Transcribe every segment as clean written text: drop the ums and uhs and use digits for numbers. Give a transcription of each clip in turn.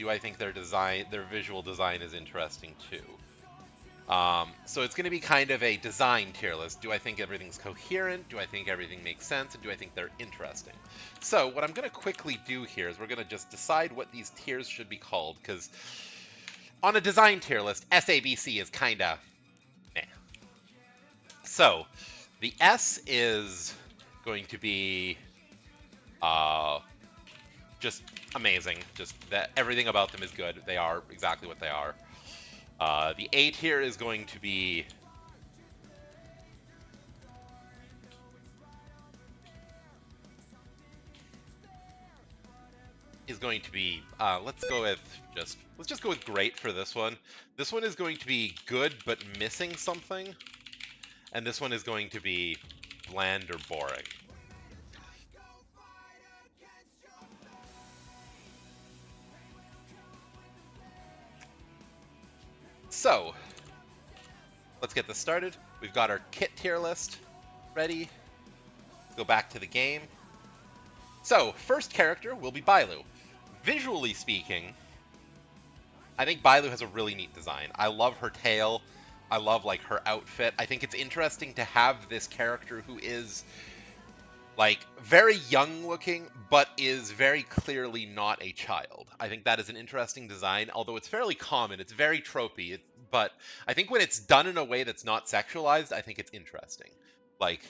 do I think their visual design is interesting too? So it's going to be kind of a design tier list. Do I think everything's coherent? Do I think everything makes sense? And do I think they're interesting? So what I'm going to quickly do here is we're going to just decide what these tiers should be called, because on a design tier list, SABC is kind of meh. So the S is going to be just amazing. Just that everything about them is good. They are exactly what they are. The A tier is going to be let's just go with great for this one. This one is going to be good but missing something, and this one is going to be bland or boring. So let's get this started. We've got our kit tier list ready. Let's go back to the game. So first character will be Bailu. Visually speaking, I think Bailu has a really neat design. I love her tail. I love like her outfit. I think it's interesting to have this character who is like very young looking, but is very clearly not a child. I think that is an interesting design, although it's fairly common. It's very tropey, but I think when it's done in a way that's not sexualized, I think it's interesting. Like,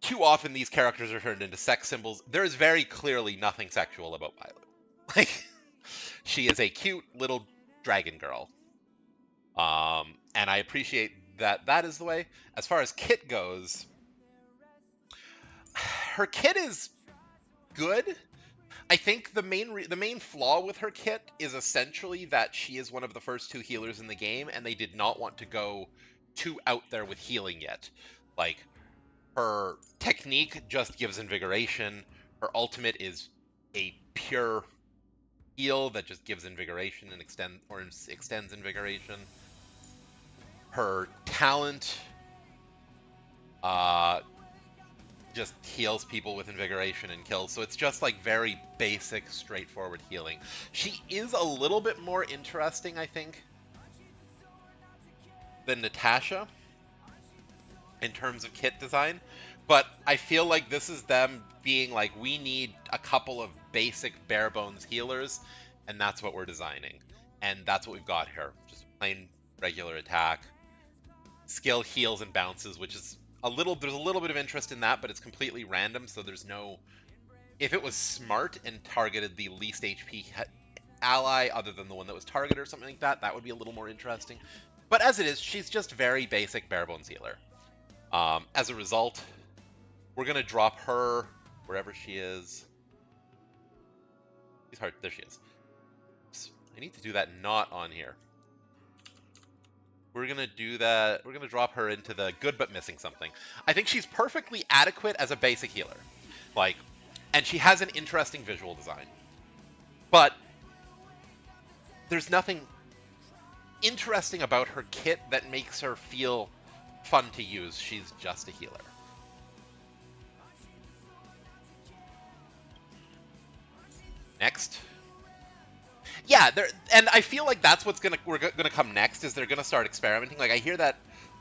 too often these characters are turned into sex symbols. There is very clearly nothing sexual about Bailu. Like, she is a cute little dragon girl. And I appreciate that that is the way. As far as Kit goes, her kit is good. I think the main flaw with her kit is essentially that she is one of the first two healers in the game, and they did not want to go too out there with healing yet. Like, her technique just gives invigoration. Her ultimate is a pure heal that just gives invigoration and extends invigoration. Her talent just heals people with invigoration and kills. So it's just like very basic, straightforward healing. She is a little bit more interesting, I think, than Natasha in terms of kit design. But I feel like this is them being like, we need a couple of basic bare bones healers, and that's what we're designing. And that's what we've got here. Just plain regular attack. Skill heals and bounces, which is there's a little bit of interest in that, but it's completely random, so there's no... If it was smart and targeted the least HP ally other than the one that was targeted or something like that, that would be a little more interesting. But as it is, she's just very basic bare bones healer. As a result, we're going to drop her wherever she is. She's hard. There she is. I need to do that not on here. We're going to do that. We're going to drop her into the good but missing something. I think she's perfectly adequate as a basic healer. Like, and she has an interesting visual design. But there's nothing interesting about her kit that makes her feel fun to use. She's just a healer. Next. Yeah, and I feel like that's what's gonna come next. Is they're gonna start experimenting. Like, I hear that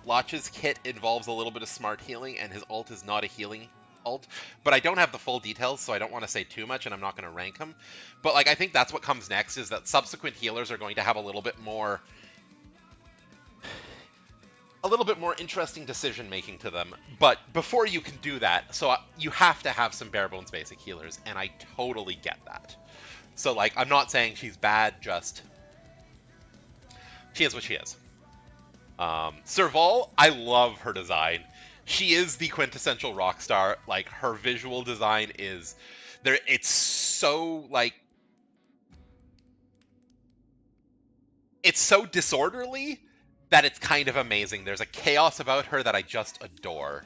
Lotch's kit involves a little bit of smart healing, and his ult is not a healing ult. But I don't have the full details, so I don't want to say too much, and I'm not gonna rank him. But like, I think that's what comes next. Is that subsequent healers are going to have a little bit more interesting decision making to them. But before you can do that, so you have to have some bare bones basic healers, and I totally get that. So, like, I'm not saying she's bad, just she is what she is. Serval, I love her design. She is the quintessential rock star. Like, her visual design is there. It's so like it's so disorderly that it's kind of amazing. There's a chaos about her that I just adore.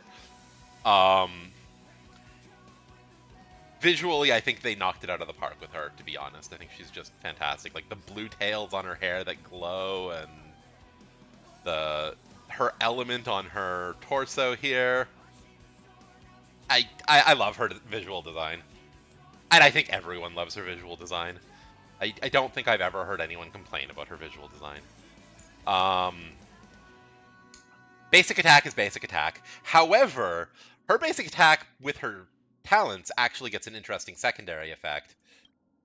Visually, I think they knocked it out of the park with her, to be honest. I think she's just fantastic. Like, the blue tails on her hair that glow, and her element on her torso here. I love her visual design. And I think everyone loves her visual design. I don't think I've ever heard anyone complain about her visual design. Um, basic attack is basic attack. However, her basic attack with her talents actually gets an interesting secondary effect.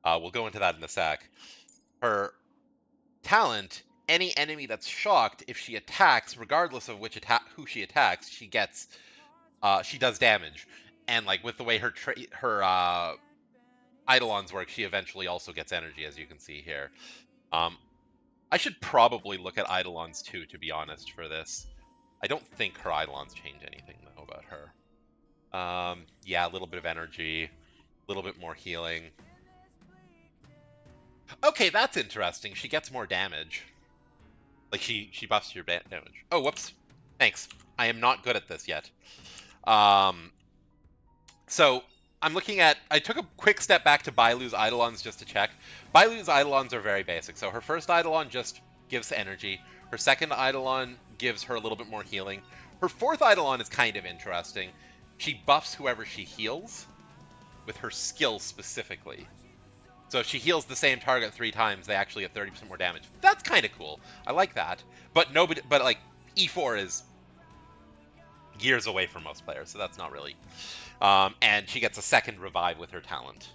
We'll go into that in a sec. Her talent, any enemy that's shocked, if she attacks, regardless of who she attacks, she does damage. And like with the way her Eidolons work, she eventually also gets energy, as you can see here. I should probably look at Eidolons too, to be honest, for this. I don't think her Eidolons change anything though about her. Yeah, a little bit of energy, a little bit more healing. Okay, that's interesting. She gets more damage. Like she buffs your damage. Oh, whoops. Thanks. I am not good at this yet. So I'm looking at. I took a quick step back to Bailu's Eidolons just to check. Bailu's Eidolons are very basic. So her first Eidolon just gives energy. Her second Eidolon gives her a little bit more healing. Her fourth Eidolon is kind of interesting. She buffs whoever she heals with her skill specifically. So if she heals the same target 3 times, they actually get 30% more damage. That's kind of cool. I like that. But like E4 is years away from most players, so that's not really. And she gets a second revive with her talent.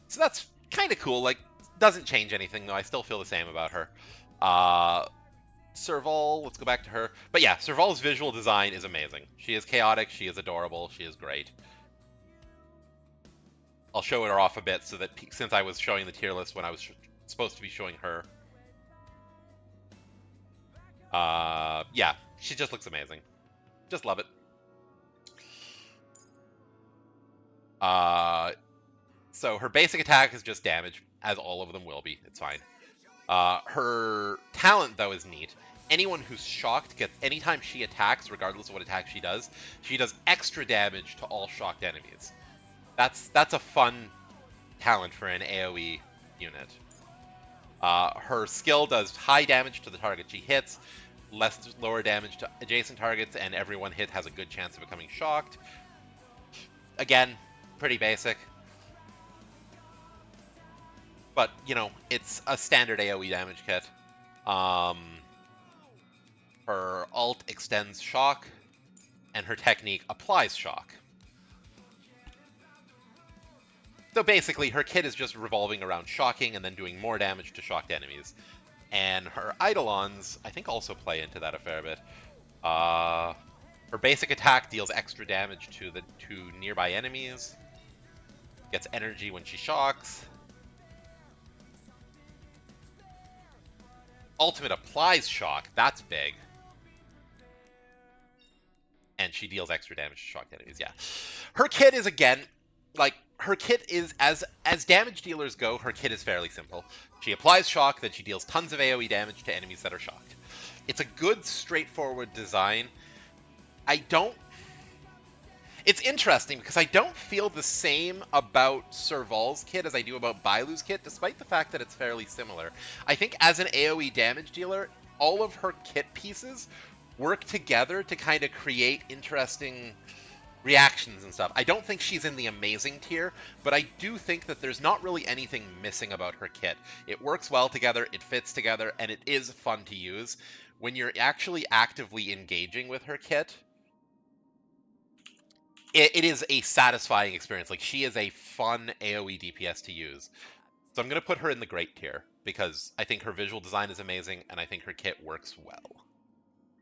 So that's kind of cool. Like, doesn't change anything though. I still feel the same about her. Serval, let's go back to her. But yeah, Serval's visual design is amazing. She is chaotic. She is adorable. She is great. I'll show her off a bit so that since I was showing the tier list when I was supposed to be showing her. Yeah, she just looks amazing. Just love it. So her basic attack is just damage, as all of them will be. It's fine. Her talent, though, is neat. Anyone who's shocked gets, anytime she attacks, regardless of what attack she does extra damage to all shocked enemies. That's a fun talent for an AoE unit. Her skill does high damage to the target she hits, lower damage to adjacent targets, and everyone hit has a good chance of becoming shocked. Again, pretty basic. But, you know, it's a standard AoE damage kit. Her ult extends shock, and her technique applies shock. So basically, her kit is just revolving around shocking and then doing more damage to shocked enemies. And her Eidolons, I think, also play into that a fair bit. Her basic attack deals extra damage to nearby enemies. Gets energy when she shocks. Ultimate applies shock. That's big. And she deals extra damage to shocked enemies. Yeah. Her kit is, again, like, her kit is, as damage dealers go, her kit is fairly simple. She applies shock, then she deals tons of AoE damage to enemies that are shocked. It's a good, straightforward design. It's interesting because I don't feel the same about Serval's kit as I do about Bailu's kit, despite the fact that it's fairly similar. I think as an AoE damage dealer, all of her kit pieces work together to kind of create interesting reactions and stuff. I don't think she's in the amazing tier, but I do think that there's not really anything missing about her kit. It works well together, it fits together, and it is fun to use. When you're actually actively engaging with her kit, it is a satisfying experience. Like, she is a fun AoE DPS to use. So I'm going to put her in the great tier, because I think her visual design is amazing, and I think her kit works well.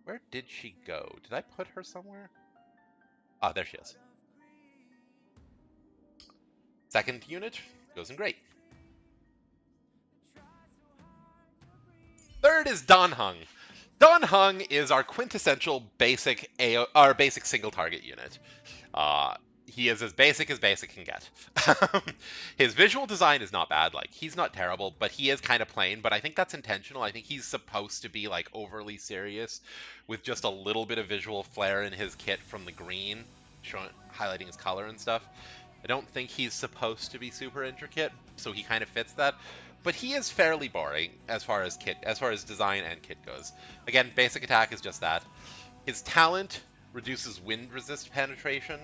Where did she go? Did I put her somewhere? Ah, there she is. Second unit goes in great. Third is Dan Heng. Dan Heng is our quintessential basic single target unit. He is as basic can get. His visual design is not bad. Like, he's not terrible, but he is kind of plain. But I think that's intentional. I think he's supposed to be like overly serious, with just a little bit of visual flair in his kit from the green, highlighting his color and stuff. I don't think he's supposed to be super intricate, so he kind of fits that. But he is fairly boring as far as design and kit goes. Again, basic attack is just that. His talent reduces wind resist penetration,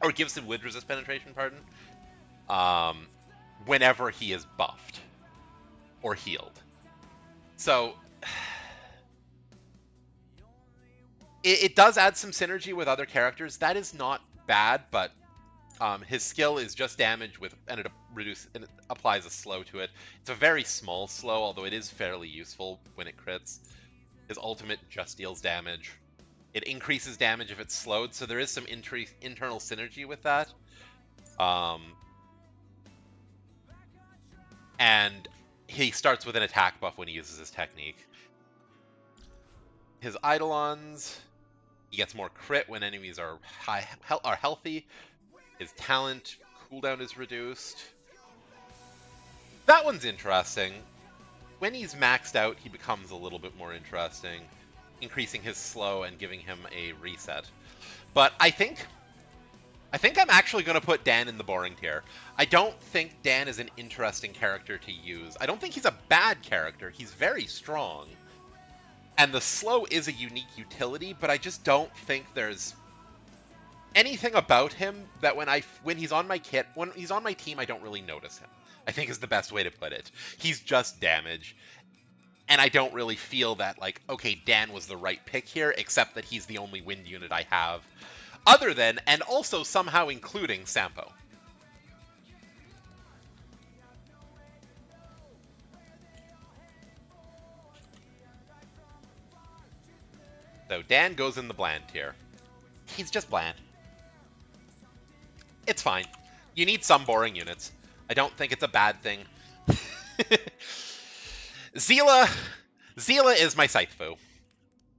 or gives him wind resist penetration, pardon. whenever he is buffed or healed. So it does add some synergy with other characters. That is not bad, but his skill is just damage with, and it applies a slow to it. It's a very small slow, although it is fairly useful when it crits. His ultimate just deals damage. It increases damage if it's slowed, so there is some internal synergy with that. And he starts with an attack buff when he uses his technique. His Eidolons, he gets more crit when enemies are healthy. His talent cooldown is reduced. That one's interesting. When he's maxed out, he becomes a little bit more interesting, increasing his slow and giving him a reset. But I think I'm actually going to put Dan in the boring tier. I don't think Dan is an interesting character to use. I don't think he's a bad character. He's very strong. And the slow is a unique utility, but I just don't think there's anything about him that when he's on my kit, when he's on my team, I don't really notice him. I think is the best way to put it. He's just damage. And I don't really feel that, like, okay, Dan was the right pick here, except that he's the only wind unit I have. Other than, and also somehow including, Sampo. So Dan goes in the bland tier. He's just bland. It's fine. You need some boring units. I don't think it's a bad thing. Zila is my scythe foo.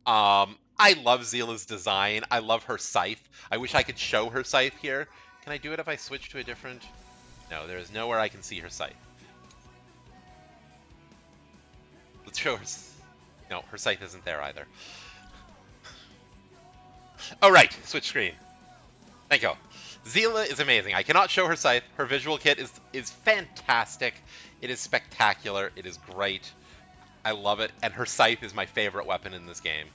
I love Zila's design. I love her scythe. I wish I could show her scythe here. Can I do it if I switch to a different... No, there is nowhere I can see her scythe. Let's show her... No, her scythe isn't there either. Oh, right. Switch screen. Thank you. Zila is amazing. I cannot show her scythe. Her visual kit is fantastic. It is spectacular. It is great. I love it. And her scythe is my favorite weapon in this game.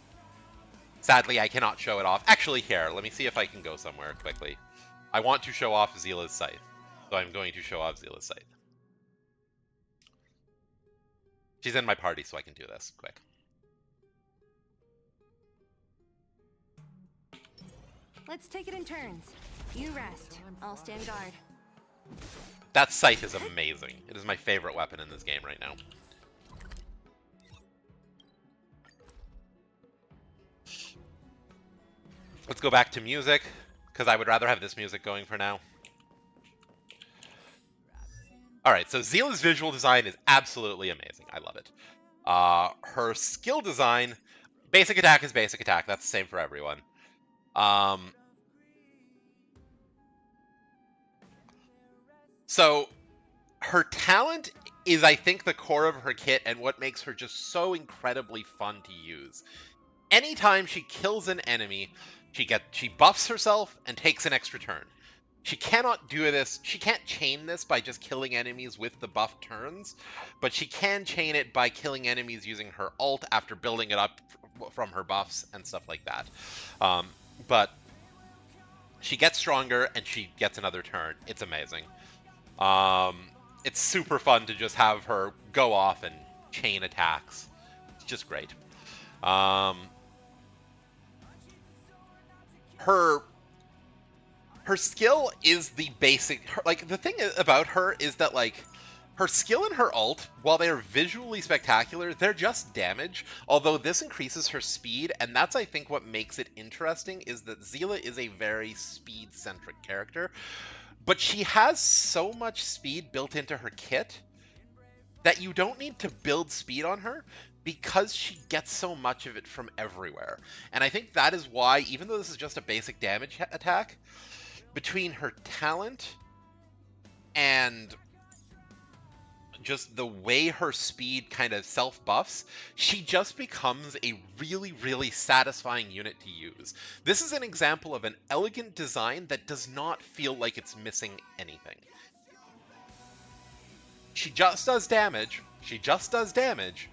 Sadly, I cannot show it off. Actually, here, let me see if I can go somewhere quickly. I want to show off Zila's scythe. So I'm going to show off Zila's scythe. She's in my party, so I can do this quick. Let's take it in turns. You rest. I'll stand guard. That scythe is amazing. It is my favorite weapon in this game right now. Let's go back to music, because I would rather have this music going for now. Alright, so Zila's visual design is absolutely amazing. I love it. Her skill design, basic attack is basic attack. That's the same for everyone. So her talent is, I think, the core of her kit and what makes her just so incredibly fun to use. Anytime she kills an enemy, she buffs herself and takes an extra turn. She cannot do this. She can't chain this by just killing enemies with the buff turns, but she can chain it by killing enemies using her ult after building it up from her buffs and stuff like that. But she gets stronger and she gets another turn. It's amazing. It's super fun to just have her go off and chain attacks. It's just great. Her skill is the basic... the thing about her is that, her skill and her ult, while they are visually spectacular, they're just damage, although this increases her speed, and that's, I think, what makes it interesting, is that Zila is a very speed-centric character, but she has so much speed built into her kit that you don't need to build speed on her, because she gets so much of it from everywhere. And I think that is why, even though this is just a basic damage attack, between her talent and just the way her speed kind of self-buffs, she just becomes a really, really satisfying unit to use. This is an example of an elegant design that does not feel like it's missing anything. She just does damage. She just does damage.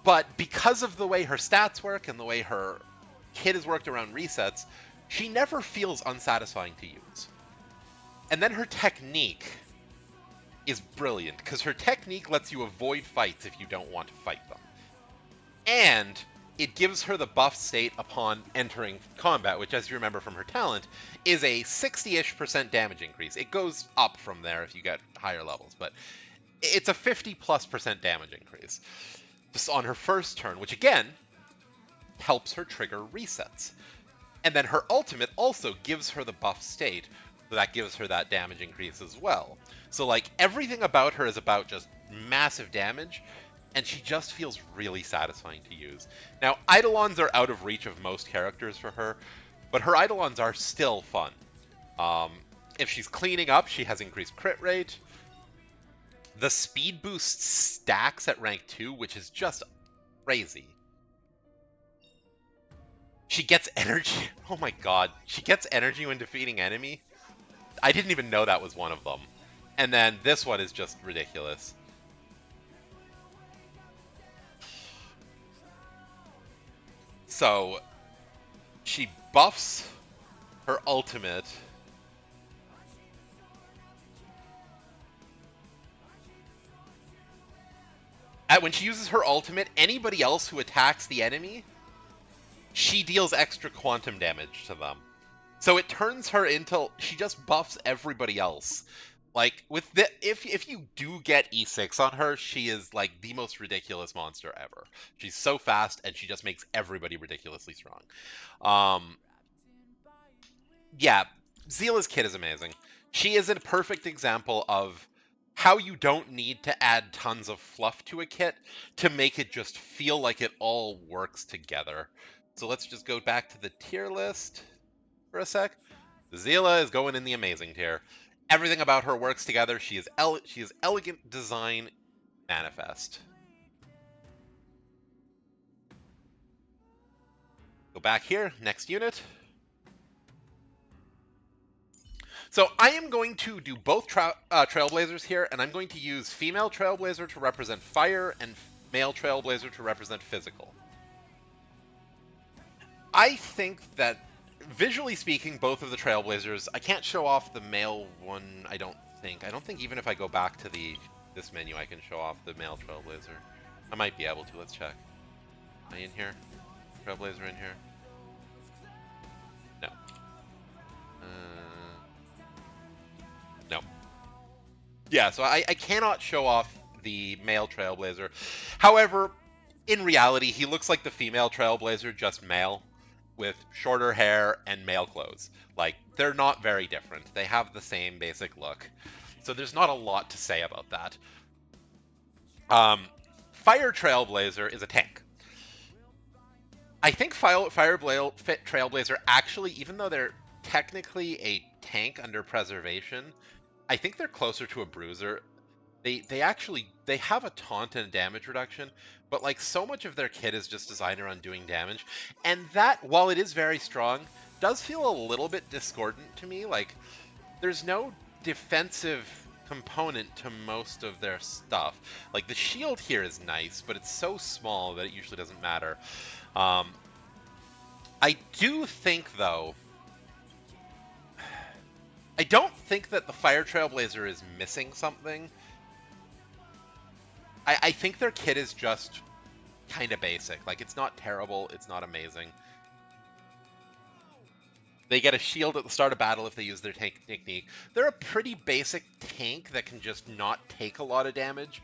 But because of the way her stats work and the way her kit is worked around resets, she never feels unsatisfying to use. And then her technique is brilliant, because her technique lets you avoid fights if you don't want to fight them. And it gives her the buff state upon entering combat, which, as you remember from her talent, is a 60-ish% damage increase. It goes up from there if you get higher levels, but it's a 50+% damage increase just on her first turn, which again helps her trigger resets. And then her ultimate also gives her the buff state, so that gives her that damage increase as well. So like everything about her is about just massive damage, and she just feels really satisfying to use. Now, Eidolons are out of reach of most characters for her, but her Eidolons are still fun. If she's cleaning up, she has increased crit rate. The speed boost stacks at rank 2, which is just crazy. She gets energy. Oh my god. She gets energy when defeating enemy. I didn't even know that was one of them. And then this one is just ridiculous. So, she buffs her ultimate. When she uses her ultimate, anybody else who attacks the enemy, she deals extra quantum damage to them. So it turns her into, she just buffs everybody else. Like, with the, if you do get E6 on her, she is like the most ridiculous monster ever. She's so fast, and she just makes everybody ridiculously strong. Yeah, Zila's kit is amazing. She is a perfect example of how you don't need to add tons of fluff to a kit to make it just feel like it all works together. So let's just go back to the tier list for a sec. Zila is going in the amazing tier. Everything about her works together. She is elegant design manifest. Go back here, next unit. So I am going to do both Trailblazers here, and I'm going to use female Trailblazer to represent fire and male Trailblazer to represent physical. I think that, visually speaking, both of the Trailblazers, I can't show off the male one, I don't think. I don't think even if I go back to this menu, I can show off the male Trailblazer. I might be able to, let's check. Am I in here? Trailblazer in here? No. No. Yeah, so I cannot show off the male Trailblazer. However, in reality, he looks like the female Trailblazer, just male, with shorter hair and male clothes. Like, they're not very different. They have the same basic look. So there's not a lot to say about that. Fire Trailblazer is a tank. I think Fire Trailblazer actually, even though they're technically a tank under preservation, I think they're closer to a bruiser. They have a taunt and a damage reduction, but like so much of their kit is just designed around doing damage, and that, while it is very strong, does feel a little bit discordant to me. Like, there's no defensive component to most of their stuff. Like, the shield here is nice, but it's so small that it usually doesn't matter. I do think, though, I don't think that the Fire Trailblazer is missing something. I think their kit is just kind of basic. Like, it's not terrible, it's not amazing. They get a shield at the start of battle if they use their tank technique. They're a pretty basic tank that can just not take a lot of damage.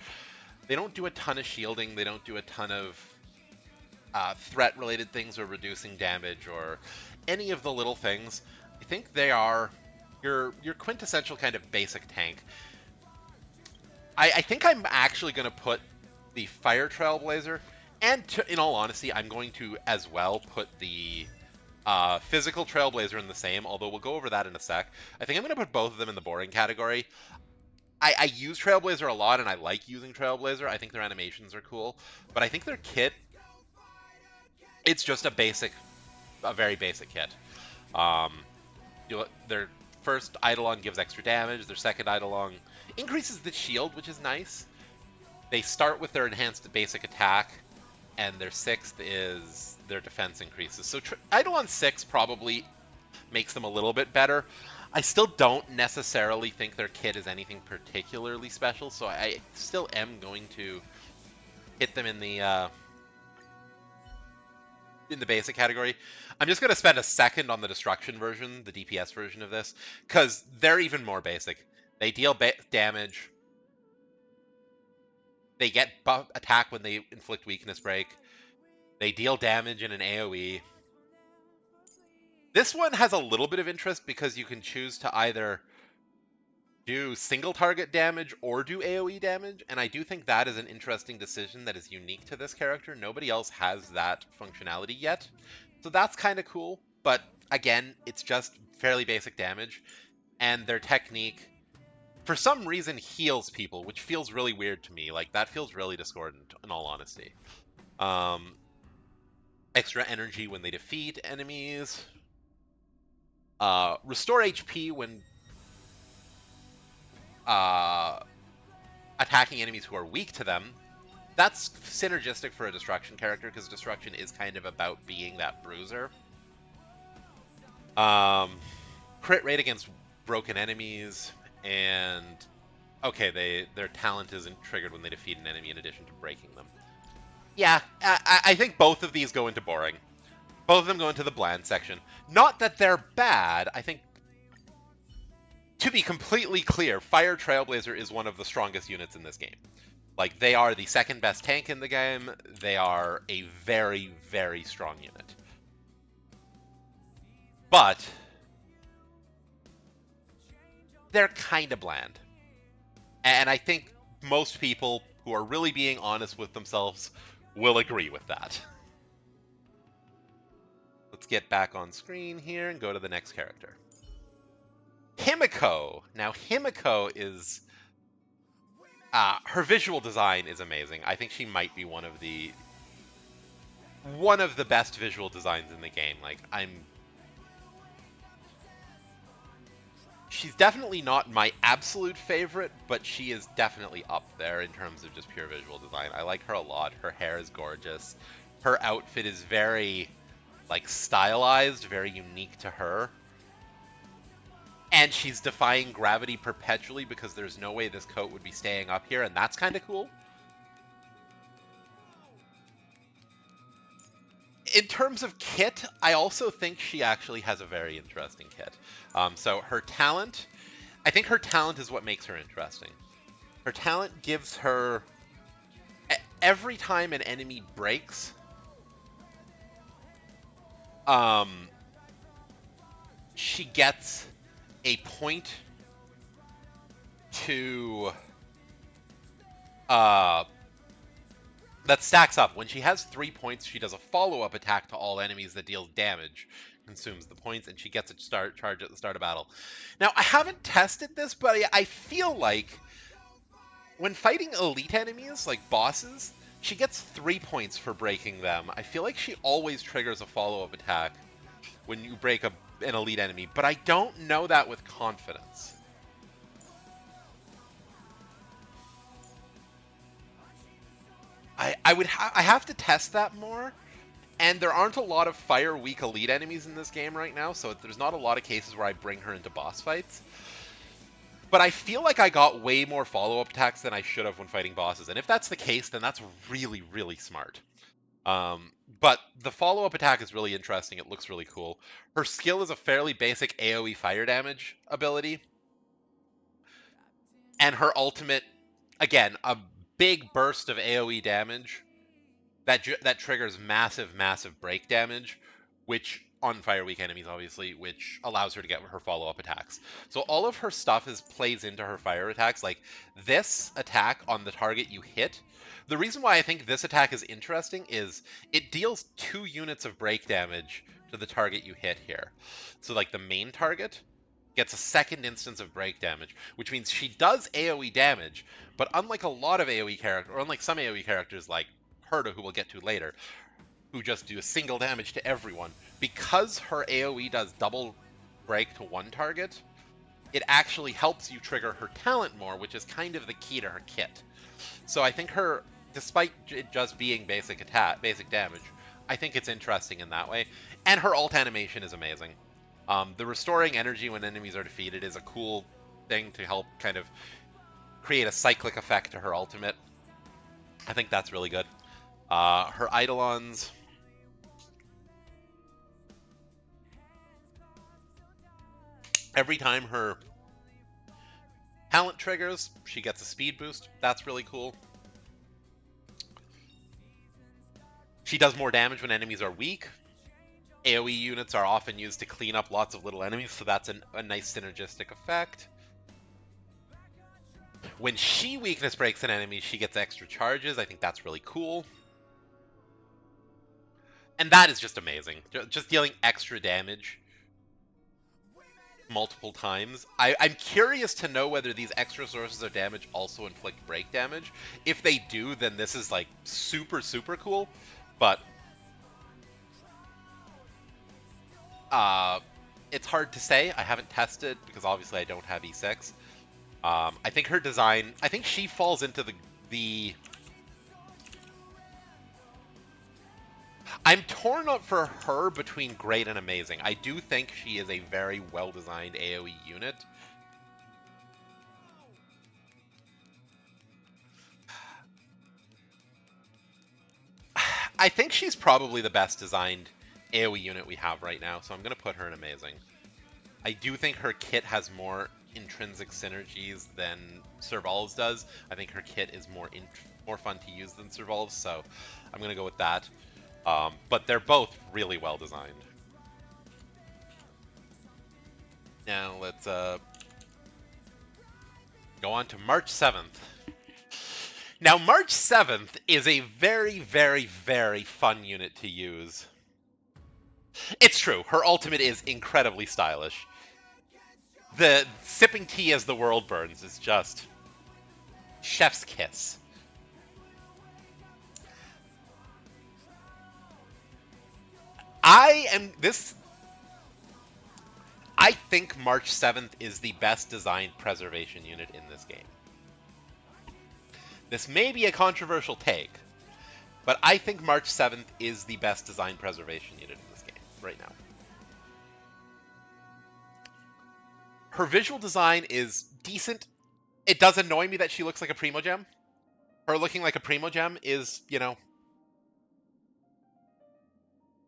They don't do a ton of shielding, they don't do a ton of threat-related things or reducing damage or any of the little things. I think they are your quintessential kind of basic tank. I think I'm actually going to put the Fire Trailblazer, and in all honesty, I'm going to as well put the Physical Trailblazer in the same, although we'll go over that in a sec. I think I'm going to put both of them in the boring category. I use Trailblazer a lot, and I like using Trailblazer. I think their animations are cool, but I think their kit, it's just a very basic kit. Their first Eidolon gives extra damage. Their second Eidolon increases the shield, which is nice. They start with their enhanced basic attack, and their sixth is their defense increases. So Eidolon 6 probably makes them a little bit better. I still don't necessarily think their kit is anything particularly special, so I still am going to hit them in the basic category. I'm just going to spend a second on the destruction version, the DPS version of this, because they're even more basic. They deal damage. They get attack when they inflict weakness break. They deal damage in an AoE. This one has a little bit of interest because you can choose to either do single target damage or do AoE damage, and I do think that is an interesting decision that is unique to this character. Nobody else has that functionality yet, so that's kind of cool, but again, it's just fairly basic damage, and their technique, for some reason, heals people, which feels really weird to me. Like, that feels really discordant, in all honesty. Extra energy when they defeat enemies. Restore HP when attacking enemies who are weak to them. That's synergistic for a destruction character, because destruction is kind of about being that bruiser. Crit rate against broken enemies, and okay, their talent isn't triggered when they defeat an enemy in addition to breaking them. Yeah, I think both of these go into boring. Both of them go into the bland section. Not that they're bad. I think, to be completely clear, Fire Trailblazer is one of the strongest units in this game. Like, they are the second best tank in the game. They are a very, very strong unit. But they're kind of bland. And I think most people who are really being honest with themselves will agree with that. Let's get back on screen here and go to the next character. Himiko. Now, Himiko is... her visual design is amazing. I think she might be one of the best visual designs in the game. Like, she's definitely not my absolute favorite, but she is definitely up there in terms of just pure visual design. I like her a lot. Her hair is gorgeous. Her outfit is very, like, stylized, very unique to her. And she's defying gravity perpetually because there's no way this coat would be staying up here, and that's kind of cool. In terms of kit, I also think she actually has a very interesting kit. So her talent, I think her talent is what makes her interesting. Her talent gives her, every time an enemy breaks, she gets a point to that stacks up. When she has 3 points, she does a follow-up attack to all enemies that deals damage, consumes the points, and she gets a charge at the start of battle. Now, I haven't tested this, but I feel like when fighting elite enemies, like bosses, she gets 3 points for breaking them. I feel like she always triggers a follow-up attack when you break an elite enemy, but I don't know that with confidence. I have to test that more, and there aren't a lot of fire weak elite enemies in this game right now, so there's not a lot of cases where I bring her into boss fights. But I feel like I got way more follow-up attacks than I should have when fighting bosses, and if that's the case, then that's really, really smart. But the follow-up attack is really interesting. It looks really cool. Her skill is a fairly basic AoE fire damage ability. And her ultimate, again, a big burst of AoE damage that triggers massive, massive break damage, which on fire weak enemies, obviously, which allows her to get her follow-up attacks. So all of her stuff plays into her fire attacks. Like, this attack on the target you hit, the reason why I think this attack is interesting is it deals 2 units of break damage to the target you hit here. So, like, the main target gets a second instance of break damage, which means she does AoE damage, but unlike a lot of AoE characters, or unlike some AoE characters like Herta, who we'll get to later, who just do a single damage to everyone, because her AoE does double break to one target, it actually helps you trigger her talent more, which is kind of the key to her kit. So I think her, despite it just being basic damage, I think it's interesting in that way. And her ult animation is amazing. The restoring energy when enemies are defeated is a cool thing to help kind of create a cyclic effect to her ultimate. I think that's really good. Her Eidolons. Every time her talent triggers, she gets a speed boost. That's really cool. She does more damage when enemies are weak. AoE units are often used to clean up lots of little enemies, so that's a nice synergistic effect. When she weakness breaks an enemy, she gets extra charges. I think that's really cool. And that is just amazing. Just dealing extra damage multiple times. I'm curious to know whether these extra sources of damage also inflict break damage. If they do, then this is like super, super cool. But it's hard to say. I haven't tested because obviously I don't have E6. I think her design, I think she falls into the I'm torn up for her between great and amazing. I do think she is a very well-designed AoE unit. I think she's probably the best designed AoE unit we have right now, so I'm going to put her in amazing. I do think her kit has more intrinsic synergies than Serval's does. I think her kit is more fun to use than Serval's, so I'm going to go with that. But they're both really well designed. Now let's go on to March 7th. Now, March 7th is a very, very, very fun unit to use. It's true, her ultimate is incredibly stylish. The sipping tea as the world burns is just chef's kiss. I think March 7th is the best designed preservation unit in this game. This may be a controversial take, but I think March 7th is the best designed preservation unit in this game right now. Her visual design is decent. It does annoy me that she looks like a Primogem. Her looking like a Primogem is,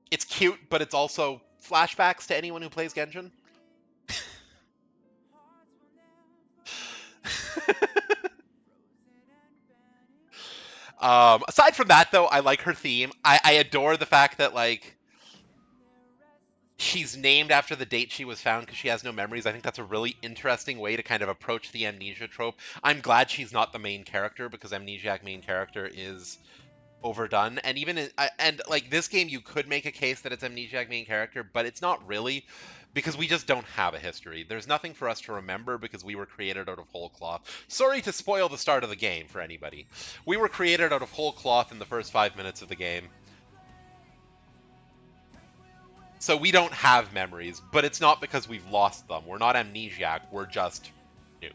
it's cute, but it's also flashbacks to anyone who plays Genshin. Aside from that, though, I like her theme. I adore the fact that, like, she's named after the date she was found because she has no memories. I think that's a really interesting way to kind of approach the amnesia trope. I'm glad she's not the main character because Amnesiac main character is overdone. And even and like this game, you could make a case that it's Amnesiac main character, but it's not really because we just don't have a history. There's nothing for us to remember because we were created out of whole cloth. Sorry to spoil the start of the game for anybody. We were created out of whole cloth in the first 5 minutes of the game. So we don't have memories, but it's not because we've lost them. We're not amnesiac, we're just new.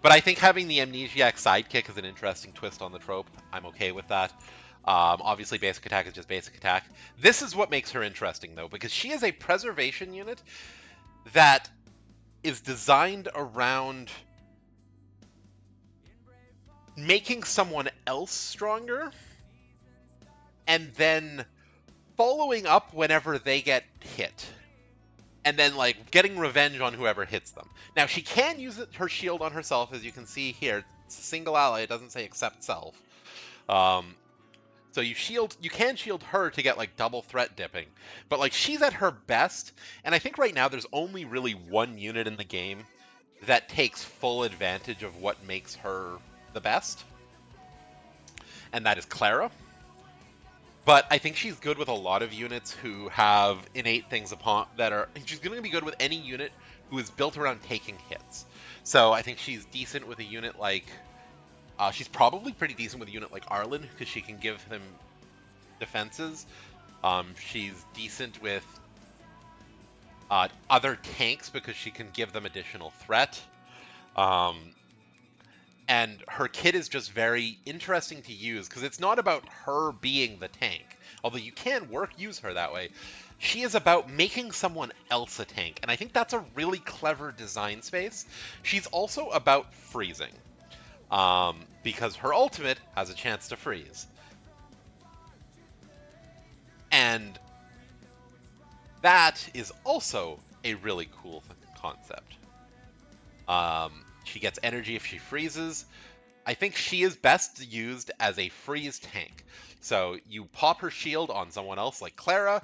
But I think having the amnesiac sidekick is an interesting twist on the trope. I'm okay with that. Obviously, basic attack is just basic attack. This is what makes her interesting, though, because she is a preservation unit that is designed around making someone else stronger and then following up whenever they get hit. And then, like, getting revenge on whoever hits them. Now, she can use her shield on herself, as you can see here. It's a single ally. It doesn't say except self. So you can shield her to get, like, double threat dipping. But, like, she's at her best. And I think right now there's only really one unit in the game that takes full advantage of what makes her the best. And that is Clara. But I think she's good with a lot of units who have innate things upon that are. She's going to be good with any unit who is built around taking hits. So I think she's decent with a unit like. She's probably pretty decent with a unit like Arlen because she can give him defenses. She's decent with other tanks because she can give them additional threat. And her kit is just very interesting to use because it's not about her being the tank, although you can use her that way. She is about making someone else a tank, and I think that's a really clever design space. She's also about freezing, because her ultimate has a chance to freeze. And that is also a really cool concept. She gets energy if she freezes. I think she is best used as a freeze tank. So you pop her shield on someone else like Clara,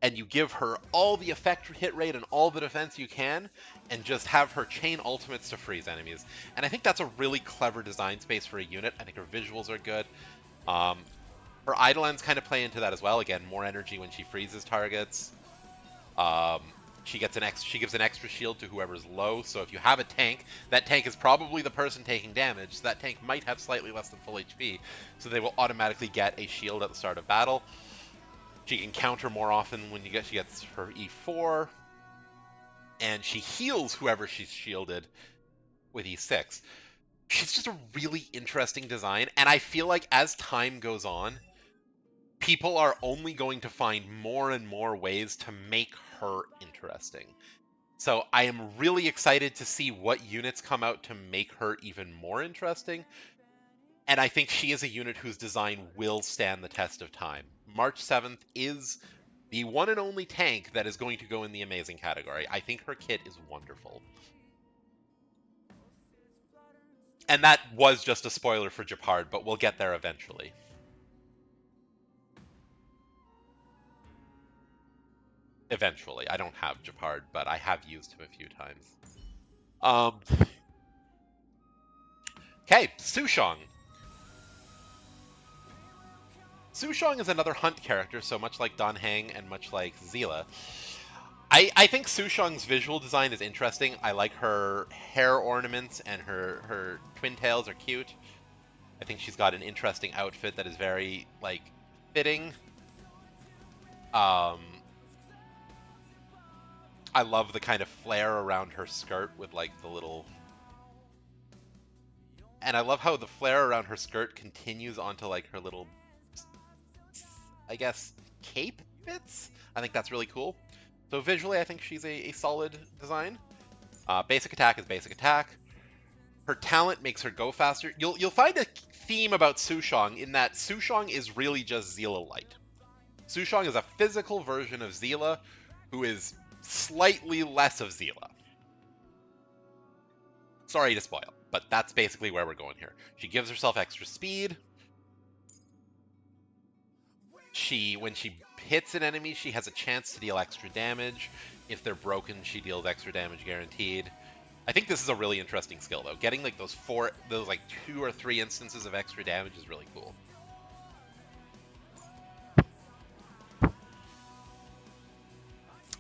and you give her all the effect hit rate and all the defense you can, and just have her chain ultimates to freeze enemies. And I think that's a really clever design space for a unit. I think her visuals are good. Her Eidolons kind of play into that as well. Again, more energy when she freezes targets. She gives an extra shield to whoever's low. So if you have a tank, that tank is probably the person taking damage. So that tank might have slightly less than full HP, so they will automatically get a shield at the start of battle. She can counter more often when she gets her E4, and she heals whoever she's shielded with E6. She's just a really interesting design, and I feel like as time goes on, people are only going to find more and more ways to make her interesting. So I am really excited to see what units come out to make her even more interesting. And I think she is a unit whose design will stand the test of time. March 7th is the one and only tank that is going to go in the amazing category. I think her kit is wonderful. And that was just a spoiler for Japard, but we'll get there eventually. Eventually. I don't have Japard, but I have used him a few times. Okay, Sushong. Sushong is another hunt character, so much like Dan Heng and much like Zila. I think Sushong's visual design is interesting. I like her hair ornaments, and her twin tails are cute. I think she's got an interesting outfit that is very, like, fitting. I love the kind of flare around her skirt with, like, the little... And I love how the flare around her skirt continues onto, like, her little, I guess, cape bits? I think that's really cool. So visually, I think she's a solid design. Basic attack is basic attack. Her talent makes her go faster. You'll find a theme about Sushong in that Sushong is really just Zila light. Sushong is a physical version of Zila who is slightly less of Zila. Sorry to spoil, but that's basically where we're going here. She gives herself extra speed. When she hits an enemy, she has a chance to deal extra damage. If they're broken, she deals extra damage guaranteed. I think this is a really interesting skill, though. Getting like those 2 or 3 instances of extra damage is really cool.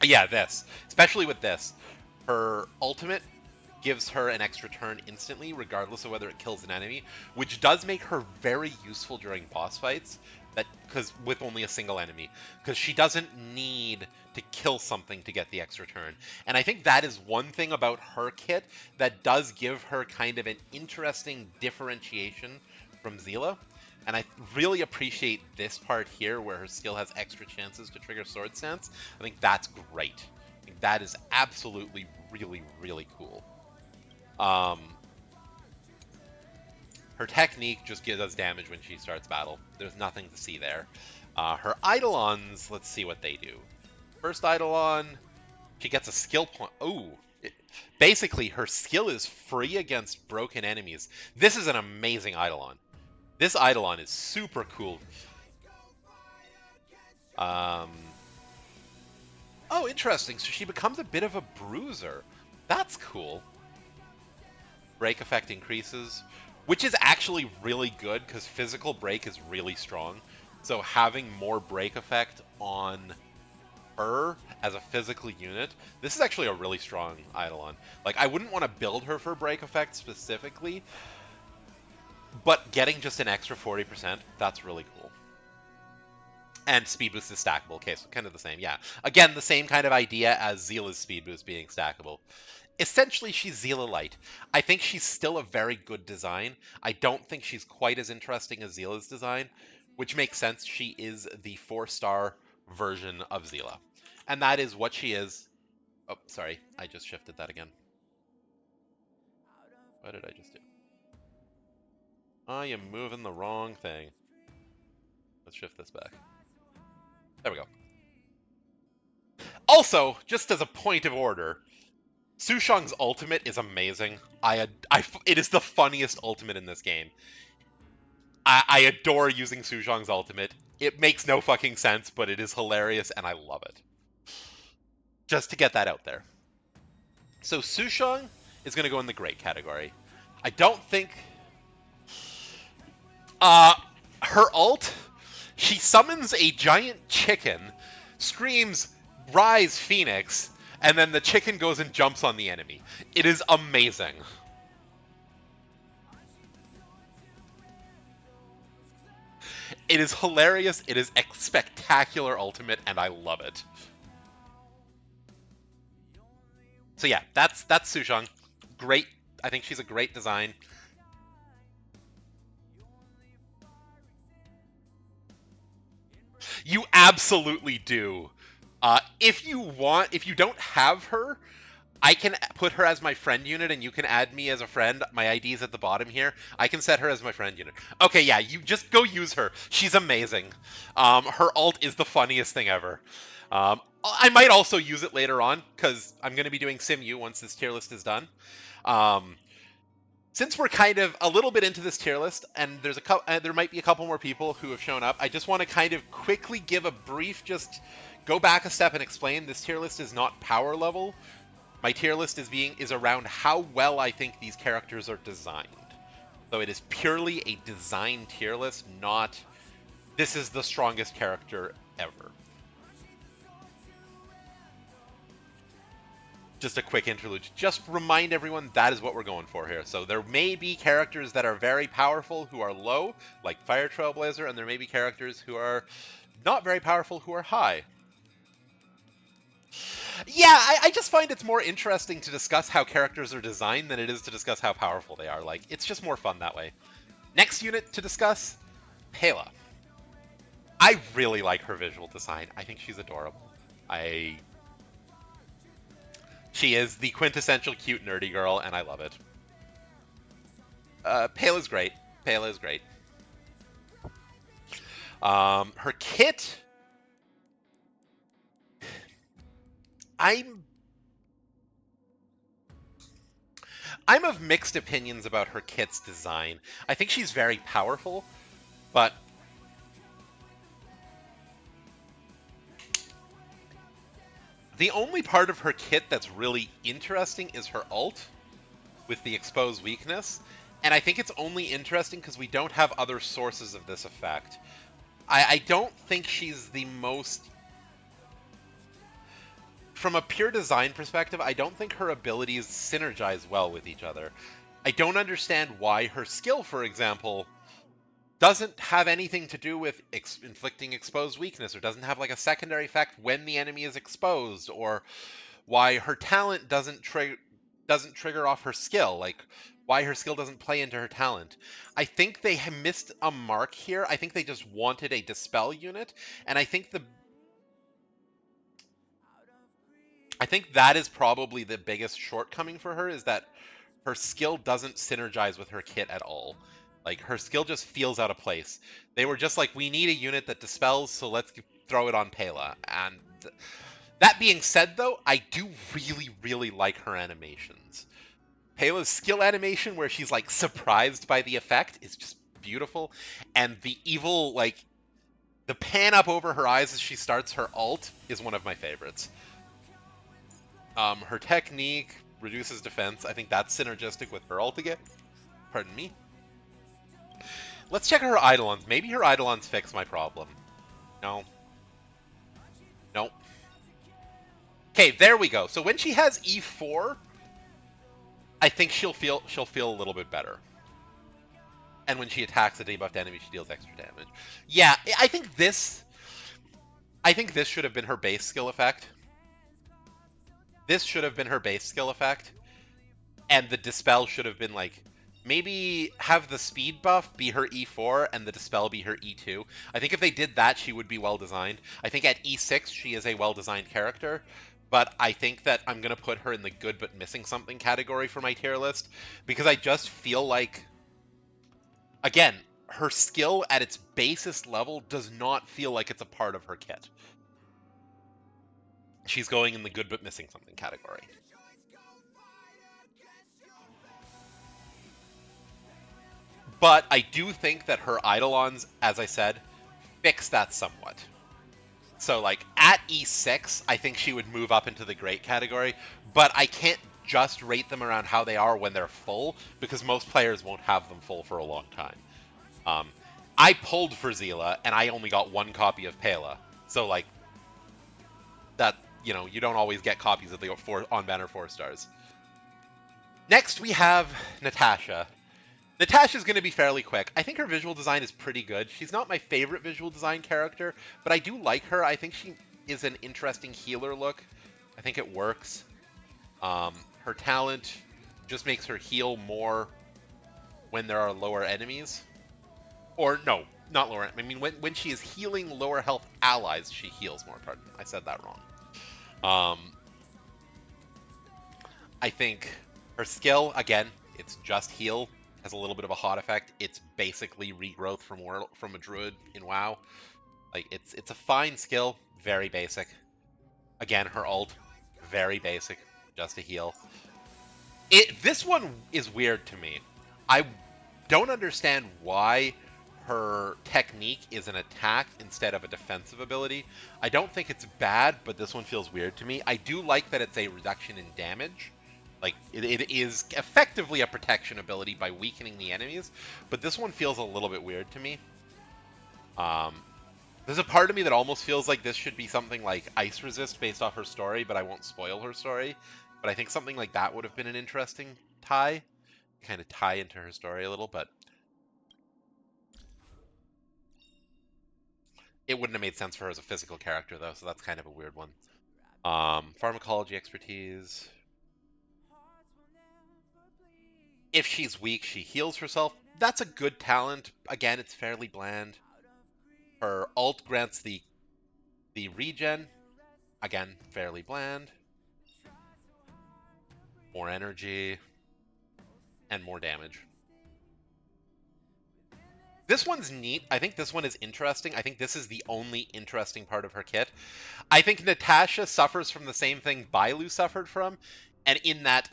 Yeah, especially with this, her ultimate gives her an extra turn instantly, regardless of whether it kills an enemy, which does make her very useful during boss fights. Because with only a single enemy, because she doesn't need to kill something to get the extra turn. And I think that is one thing about her kit that does give her kind of an interesting differentiation from Zila. And I really appreciate this part here where her skill has extra chances to trigger Sword Stance. I think that's great. I think that is absolutely really, really cool. Her technique just gives us damage when she starts battle. There's nothing to see there. Her Eidolons, let's see what they do. First Eidolon, she gets a skill point. Ooh. Basically, her skill is free against broken enemies. This is an amazing Eidolon. This Eidolon is super cool. Oh, interesting. So she becomes a bit of a bruiser. That's cool. Break effect increases, which is actually really good because physical break is really strong. So having more break effect on her as a physical unit, this is actually a really strong Eidolon. Like, I wouldn't want to build her for break effect specifically, but getting just an extra 40%, that's really cool. And speed boost is stackable. Okay, so kind of the same, yeah. Again, the same kind of idea as Zila's speed boost being stackable. essentially she's Zila Light. I think she's still a very good design. I don't think she's quite as interesting as Zila's design, which makes sense. She is the 4-star version of Zila. And that is what she is. Oh, sorry, I just shifted that again. What did I just do? I am moving the wrong thing. Let's shift this back. There we go. Also, just as a point of order, Sushong's ultimate is amazing. It is the funniest ultimate in this game. I adore using Sushong's ultimate. It makes no fucking sense, but it is hilarious, and I love it. Just to get that out there. So Sushong is going to go in the great category. I don't think... her ult, she summons a giant chicken, screams, "Rise, Phoenix," and then the chicken goes and jumps on the enemy. It is amazing. It is hilarious, it is a spectacular ultimate, and I love it. So yeah, that's Sushong. Great. I think she's a great design. You absolutely do. If you don't have her, I can put her as my friend unit, and you can add me as a friend. My ID is at the bottom here. I can set her as my friend unit. Okay, yeah, you just go use her. She's amazing. Her ult is the funniest thing ever. I might also use it later on, because I'm going to be doing SimU once this tier list is done. Since we're kind of a little bit into this tier list, and there might be a couple more people who have shown up, I just want to kind of quickly give a brief, just go back a step and explain this tier list is not power level. My tier list is around how well I think these characters are designed. So it is purely a design tier list, not this is the strongest character ever. Just a quick interlude. Just remind everyone that is what we're going for here. So there may be characters that are very powerful who are low, like Fire Trailblazer, and there may be characters who are not very powerful who are high. Yeah, I just find it's more interesting to discuss how characters are designed than it is to discuss how powerful they are. Like, it's just more fun that way. Next unit to discuss, Pela. I really like her visual design. I think she's adorable. She is the quintessential cute nerdy girl, and I love it. Pela's great. Pela is great. Her kit... I'm of mixed opinions about her kit's design. I think she's very powerful, but the only part of her kit that's really interesting is her ult with the exposed weakness, and I think it's only interesting because we don't have other sources of this effect. I don't think she's the most... From a pure design perspective, I don't think her abilities synergize well with each other. I don't understand why her skill, for example, doesn't have anything to do with inflicting exposed weakness, or doesn't have like a secondary effect when the enemy is exposed, or why her talent doesn't trigger off her skill, like why her skill doesn't play into her talent. I think they have missed a mark here. I think they just wanted a Dispel unit, and I think that is probably the biggest shortcoming for her, is that her skill doesn't synergize with her kit at all. Like, her skill just feels out of place. They were just like, we need a unit that dispels, so let's throw it on Pela. And that being said, though, I do really, really like her animations. Pela's skill animation, where she's, like, surprised by the effect, is just beautiful. And the evil, like, the pan up over her eyes as she starts her ult is one of my favorites. Her technique reduces defense. I think that's synergistic with her ult again. Pardon me. Let's check her Eidolons. Maybe her Eidolons fix my problem. No. Nope. Okay, there we go. So when she has E4, I think she'll feel a little bit better. And when she attacks a debuffed enemy, she deals extra damage. Yeah, I think this should have been her base skill effect. This should have been her base skill effect. and the Dispel should have been like, maybe have the speed buff be her E4 and the Dispel be her E2. I think if they did that, she would be well designed. I think at E6, she is a well designed character, but I think that I'm going to put her in the good but missing something category for my tier list, because I just feel like, again, her skill at its basest level does not feel like it's a part of her kit. She's going in the good but missing something category. But I do think that her Eidolons, as I said, fix that somewhat. So, like, at E6, I think she would move up into the great category, but I can't just rate them around how they are when they're full, because most players won't have them full for a long time. I pulled for Zila, and I only got one copy of Pela. So, like, that, you know, you don't always get copies of the on-banner 4 stars. Next, we have Natasha. Natasha's going to be fairly quick. I think her visual design is pretty good. She's not my favorite visual design character, but I do like her. I think she is an interesting healer look. I think it works. Her talent just makes her heal more when there are lower enemies. Or, no, not lower. I mean, when she is healing lower health allies, she heals more. Pardon, I said that wrong. I think her skill, again, it's just heal. Has a little bit of a hot effect. It's basically regrowth from a druid in WoW. Like, it's a fine skill, very basic. Again, her ult, very basic, just a heal. This one is weird to me. I don't understand why her technique is an attack instead of a defensive ability. I don't think it's bad, but this one feels weird to me. I do like that it's a reduction in damage. Like, it is effectively a protection ability by weakening the enemies, but this one feels a little bit weird to me. There's a part of me that almost feels like this should be something like Ice Resist based off her story, but I won't spoil her story. But I think something like that would have been an interesting tie. Kind of tie into her story a little, but it wouldn't have made sense for her as a physical character, though, so that's kind of a weird one. Pharmacology expertise. If she's weak, she heals herself. That's a good talent. Again, it's fairly bland. Her ult grants the regen. Again, fairly bland. More energy. And more damage. This one's neat. I think this one is interesting. I think this is the only interesting part of her kit. I think Natasha suffers from the same thing Bailu suffered from, and in that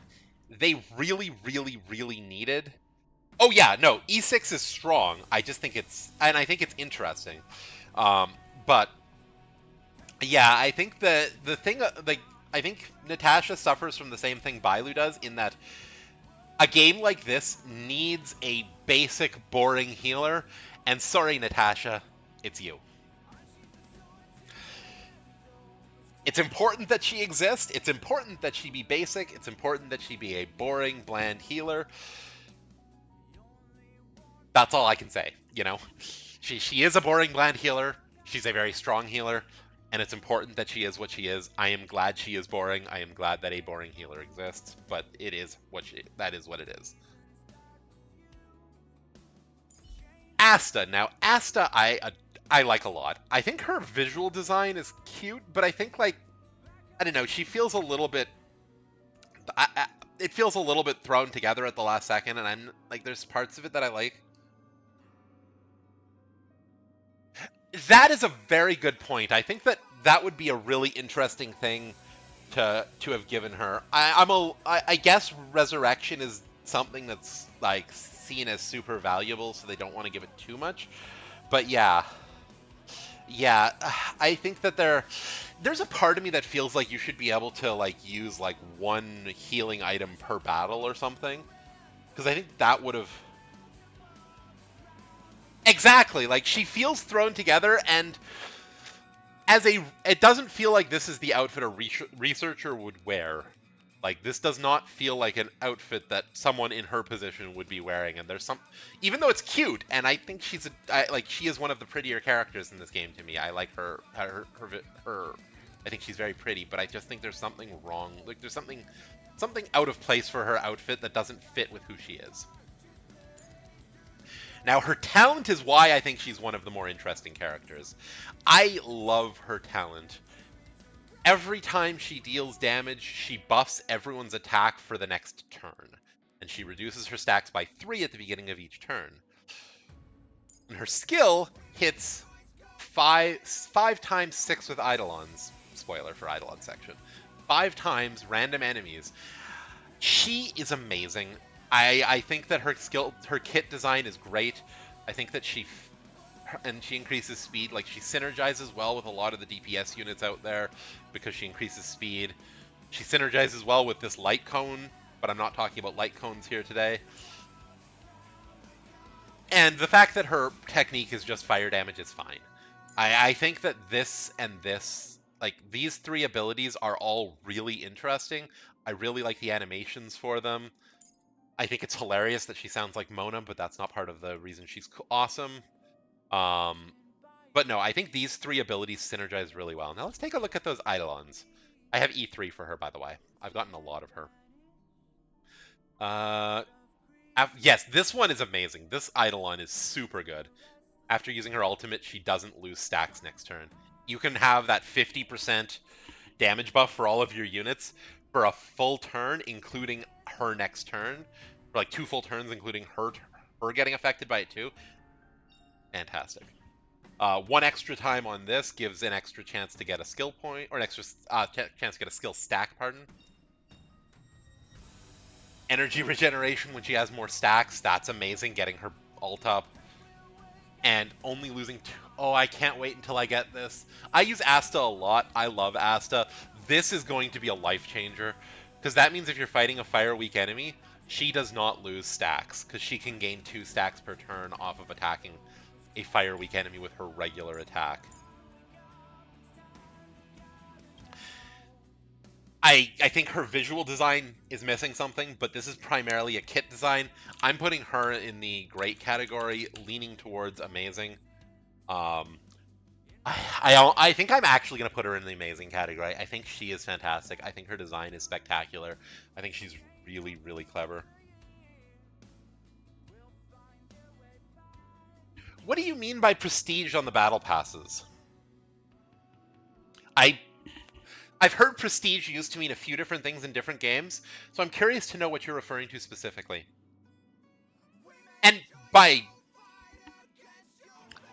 they really, really, really needed... Oh yeah, no, E6 is strong. I just think it's... And I think it's interesting. But yeah, I think the thing... Like, I think Natasha suffers from the same thing Bailu does, in that a game like this needs a basic, boring healer, and sorry, Natasha, it's you. It's important that she exist, it's important that she be basic, it's important that she be a boring, bland healer. That's all I can say, you know? She is a boring, bland healer, she's a very strong healer, and it's important that she is what she is. I am glad she is boring. I am glad that a boring healer exists, but it is that is what it is. Asta. Now, Asta, I like a lot. I think her visual design is cute, but I think, like, I don't know, she feels a little bit... it feels a little bit thrown together at the last second, and I'm, like, there's parts of it that I like. That is a very good point. I think that would be a really interesting thing to have given her. I guess Resurrection is something that's, like, seen as super valuable, so they don't want to give it too much. But yeah, I think that there's a part of me that feels like you should be able to, like, use, like, one healing item per battle or something, because I think that would have... Exactly, like, she feels thrown together, and it doesn't feel like this is the outfit a researcher would wear. Like, this does not feel like an outfit that someone in her position would be wearing, and there's some... Even though it's cute, and I think she is one of the prettier characters in this game to me. I like her I think she's very pretty, but I just think there's something wrong. Like there's something out of place for her outfit that doesn't fit with who she is. Now, her talent is why I think she's one of the more interesting characters. I love her talent. Every time she deals damage, she buffs everyone's attack for the next turn, and she reduces her stacks by 3 at the beginning of each turn. And her skill hits five times 6 with Eidolons. Spoiler for Eidolon section. 5 times random enemies. She is amazing. I think that her kit design is great. I think that she increases speed. Like, she synergizes well with a lot of the DPS units out there because she increases speed. She synergizes well with this light cone, but I'm not talking about light cones here today. And the fact that her technique is just fire damage is fine. I think that this and this, like, these 3 abilities are all really interesting. I really like the animations for them. I think it's hilarious that she sounds like Mona, but that's not part of the reason she's awesome. But no, I think these 3 abilities synergize really well. Now let's take a look at those Eidolons. I have E3 for her, by the way. I've gotten a lot of her. Yes, this one is amazing. This Eidolon is super good. After using her ultimate, she doesn't lose stacks next turn. You can have that 50% damage buff for all of your units for a full turn, including her next turn. For like 2 full turns, including her getting affected by it too. Fantastic. 1 extra time on this gives an extra chance to get a skill point, or an extra chance to get a skill stack, pardon. Energy regeneration when she has more stacks, that's amazing, getting her ult up. And only losing 2. Oh, I can't wait until I get this. I use Asta a lot. I love Asta. This is going to be a life changer, because that means if you're fighting a fire weak enemy, she does not lose stacks, because she can gain 2 stacks per turn off of attacking a fire weak enemy with her regular attack. I think her visual design is missing something, but this is primarily a kit design. I'm putting her in the great category, leaning towards amazing. I think I'm actually going to put her in the amazing category. I think she is fantastic. I think her design is spectacular. I think she's really, really clever. What do you mean by prestige on the battle passes? I've heard prestige used to mean a few different things in different games, so I'm curious to know what you're referring to specifically. And by...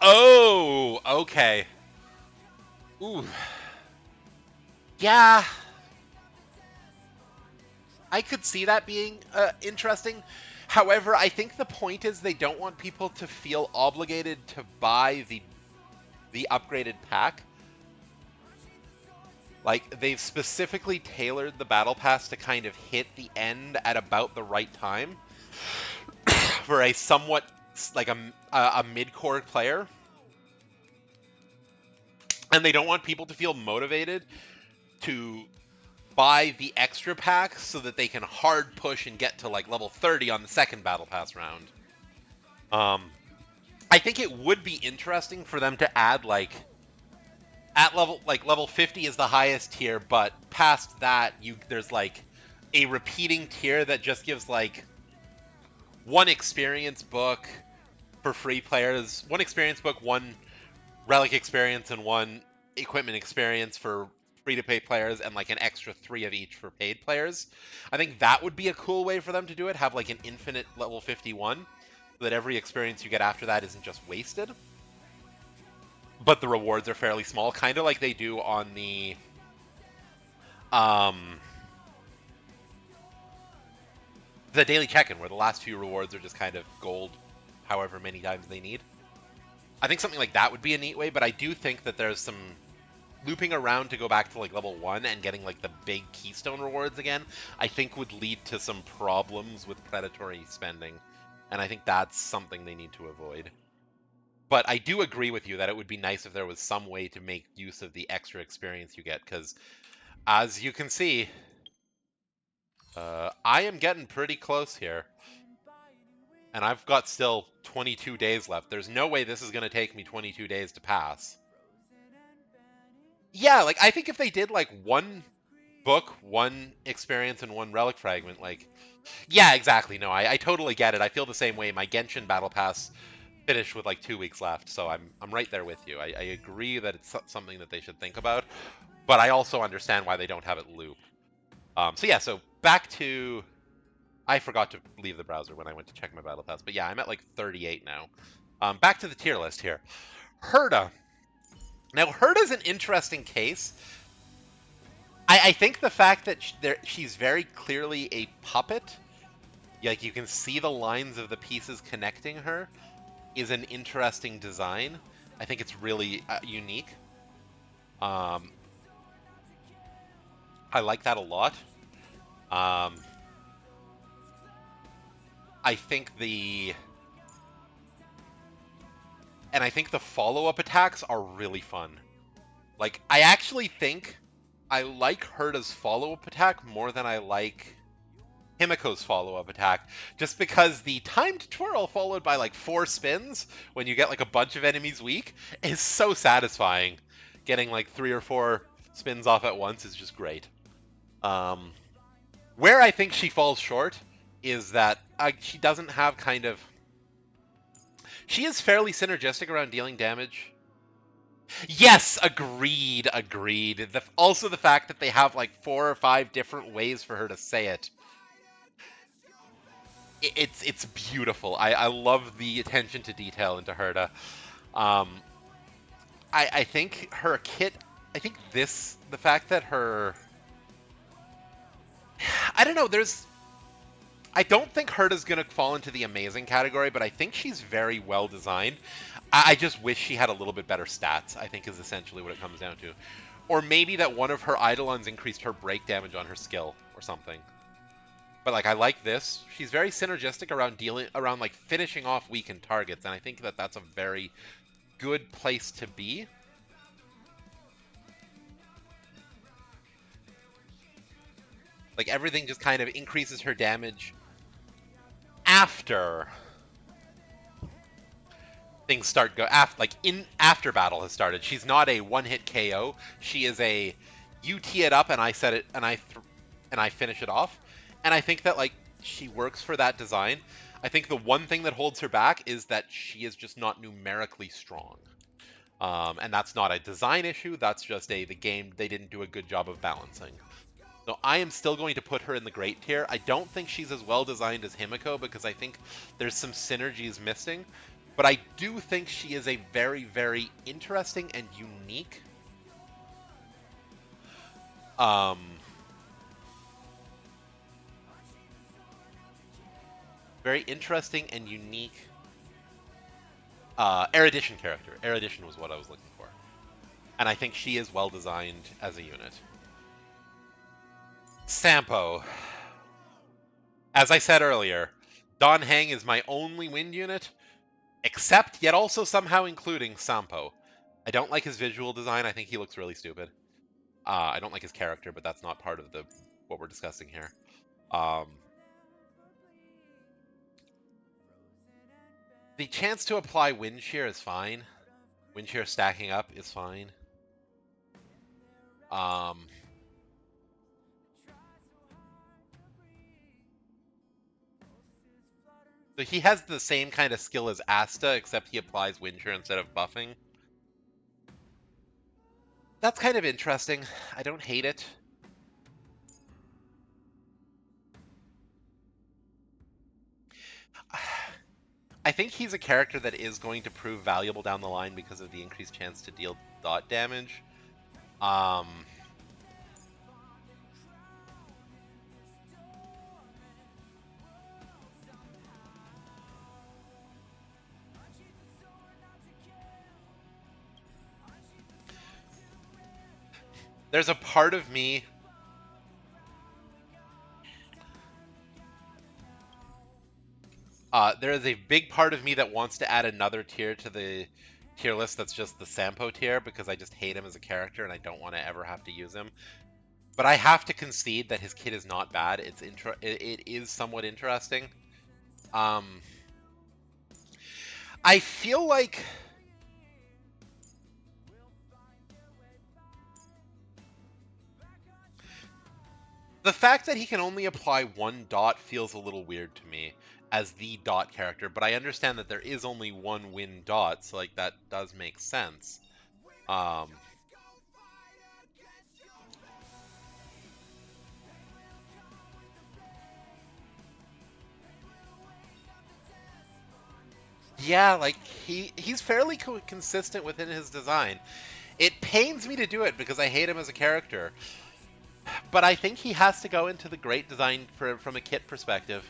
Oh, okay. Ooh. Yeah. I could see that being interesting. However, I think the point is they don't want people to feel obligated to buy the upgraded pack. Like, they've specifically tailored the battle pass to kind of hit the end at about the right time for a somewhat, like, a mid-core player. And they don't want people to feel motivated to buy the extra pack so that they can hard push and get to, like, level 30 on the second battle pass round. I think it would be interesting for them to add, like, at level 50 is the highest tier, but past that, there's like a repeating tier that just gives like 1 experience book for free players, 1 experience book, 1 relic experience, and 1 equipment experience for free-to-pay players, and like an extra 3 of each for paid players. I think that would be a cool way for them to do it, have like an infinite level 51, so that every experience you get after that isn't just wasted. But the rewards are fairly small, kind of like they do on the daily check-in, where the last few rewards are just kind of gold however many times they need. I think something like that would be a neat way, but I do think that there's some looping around to go back to like level 1 and getting like the big keystone rewards again, I think would lead to some problems with predatory spending. And I think that's something they need to avoid. But I do agree with you that it would be nice if there was some way to make use of the extra experience you get, because as you can see, I am getting pretty close here. And I've got still 22 days left. There's no way this is going to take me 22 days to pass. Yeah, like I think if they did like one book, one experience, and one relic fragment, like yeah, exactly. No, I totally get it. I feel the same way. My Genshin Battle Pass finished with like 2 weeks left, so I'm right there with you. I agree that it's something that they should think about, but I also understand why they don't have it loop. So yeah, so back to I forgot to leave the browser when I went to check my battle pass, but yeah, I'm at like 38 now. Back to the tier list here. Herda. Now Herda's an interesting case. I think the fact that she's very clearly a puppet, like you can see the lines of the pieces connecting her, is an interesting design. I think it's really unique. Um, I like that a lot. Um, I think the and I think the follow-up attacks are really fun. Like I actually think I like Herda's follow-up attack more than I like Himiko's follow-up attack, just because the timed twirl followed by like 4 spins when you get like a bunch of enemies weak is so satisfying. Getting like 3 or 4 spins off at once is just great. Where I think she falls short is that she doesn't have kind of. She is fairly synergistic around dealing damage. Yes, agreed, agreed. Also, the fact that they have like 4 or 5 different ways for her to say it. It's beautiful. I love the attention to detail into Herda. Um, I think her kit. I think the fact that her. I don't know. I don't think Herda's gonna fall into the amazing category, but I think she's very well designed. I just wish she had a little bit better stats, I think is essentially what it comes down to. Or maybe that one of her Eidolons increased her break damage on her skill or something. But like I like this. She's very synergistic around like finishing off weakened targets, and I think that that's a very good place to be. Like everything just kind of increases her damage after things start go after like in after battle has started. She's not a one-hit KO. She is a you tee it up and I set it and I finish it off. And I think that like she works for that design. I think the one thing that holds her back is that she is just not numerically strong. And that's not a design issue. That's just the game they didn't do a good job of balancing. So I am still going to put her in the great tier. I don't think she's as well designed as Himiko because I think there's some synergies missing. But I do think she is a very, very interesting and unique um, very interesting and unique erudition character. Erudition was what I was looking for. And I think she is well designed as a unit. Sampo. As I said earlier, Don Hang is my only wind unit, except yet also somehow including Sampo. I don't like his visual design. I think he looks really stupid. I don't like his character, but that's not part of what we're discussing here. The chance to apply wind shear is fine. Wind shear stacking up is fine. So he has the same kind of skill as Asta, except he applies wind shear instead of buffing. That's kind of interesting. I don't hate it. I think he's a character that is going to prove valuable down the line because of the increased chance to deal dot damage. There's a part of me. There is a big part of me that wants to add another tier to the tier list that's just the Sampo tier because I just hate him as a character and I don't want to ever have to use him. But I have to concede that his kit is not bad. It is somewhat interesting. I feel like The fact that he can only apply one dot feels a little weird to me as the dot character, but I understand that there is only one win dot, so like that does make sense. Um, yeah, like he's fairly consistent within his design. It pains me to do it because I hate him as a character, but I think he has to go into the great design from a kit perspective.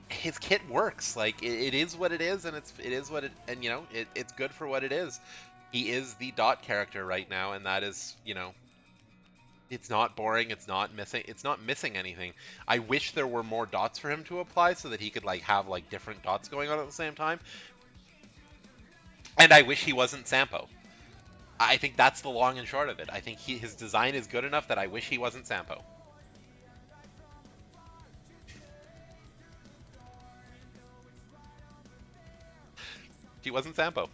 His kit works. Like it is what it is, and it is what it, and it's good for what it is. He is the dot character right now, and that is, it's not boring. It's not missing. It's not missing anything. I wish there were more dots for him to apply so that he could like have like different dots going on at the same time. And I wish he wasn't Sampo. I think that's the long and short of it. I think his design is good enough that I wish he wasn't Sampo. He wasn't Sampo.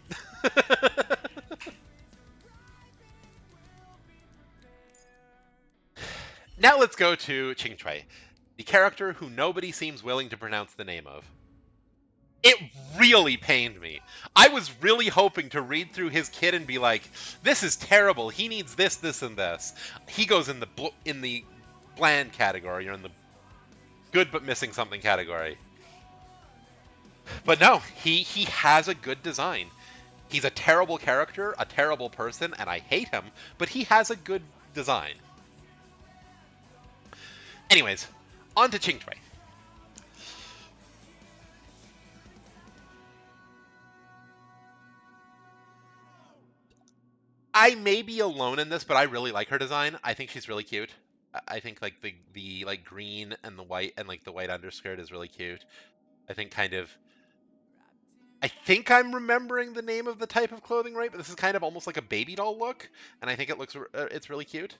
Now let's go to Ching Chui, the character who nobody seems willing to pronounce the name of. It really pained me. I was really hoping to read through his kit and be like, "This is terrible. He needs this, this, and this." He goes in the bland category, or in the good but missing something category. But no, he has a good design. He's a terrible character, a terrible person, and I hate him. But he has a good design. Anyways, on to Ching Chui. I may be alone in this, but I really like her design. I think she's really cute. I think like the like green and the white and like the white underskirt is really cute. I think I think I'm remembering the name of the type of clothing right, but this is kind of almost like a baby doll look, and I think it's really cute.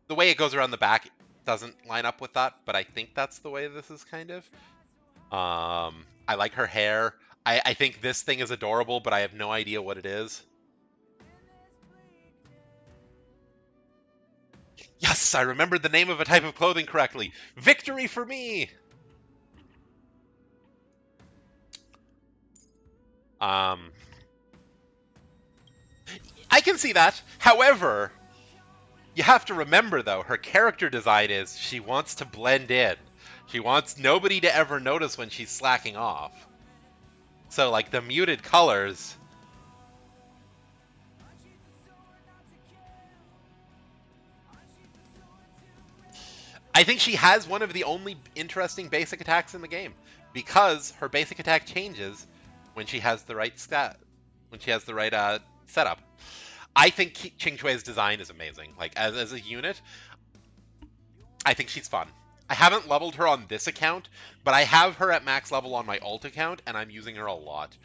The way it goes around the back doesn't line up with that, but I think that's the way this is kind of. I like her hair. I think this thing is adorable, but I have no idea what it is. Yes, I remembered the name of a type of clothing correctly. Victory for me! I can see that. However, you have to remember, though, her character design is she wants to blend in. She wants nobody to ever notice when she's slacking off. So, like, the muted colors... I think she has one of the only interesting basic attacks in the game, because her basic attack changes when she has the right setup. I think Ching Chui's design is amazing. Like, as a unit, I think she's fun. I haven't leveled her on this account, but I have her at max level on my alt account, and I'm using her a lot.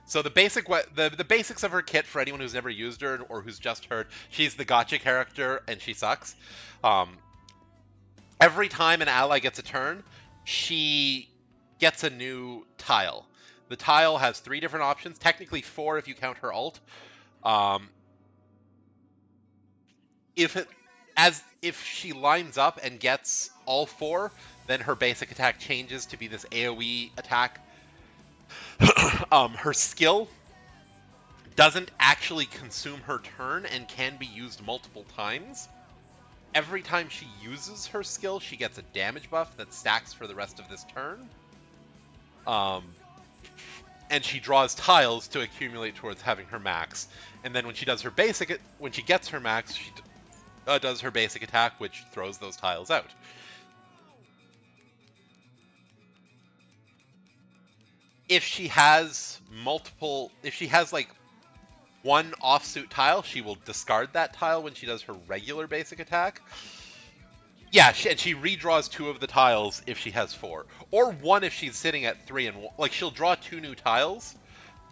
So the basics of her kit, for anyone who's never used her or who's just heard, she's the gotcha character, and she sucks. Every time an ally gets a turn, she gets a new tile. The tile has 3 different options, technically 4 if you count her alt. If she lines up and gets all 4, then her basic attack changes to be this AoE attack. Her skill doesn't actually consume her turn and can be used multiple times. Every time she uses her skill, she gets a damage buff that stacks for the rest of this turn. And she draws tiles to accumulate towards having her max. And then when she gets her max, she does her basic attack, which throws those tiles out. If she has like one offsuit tile, she will discard that tile when she does her regular basic attack. Yeah, and she redraws 2 of the tiles if she has 4, or 1 if she's sitting at 3 and 1. Like, she'll draw 2 new tiles,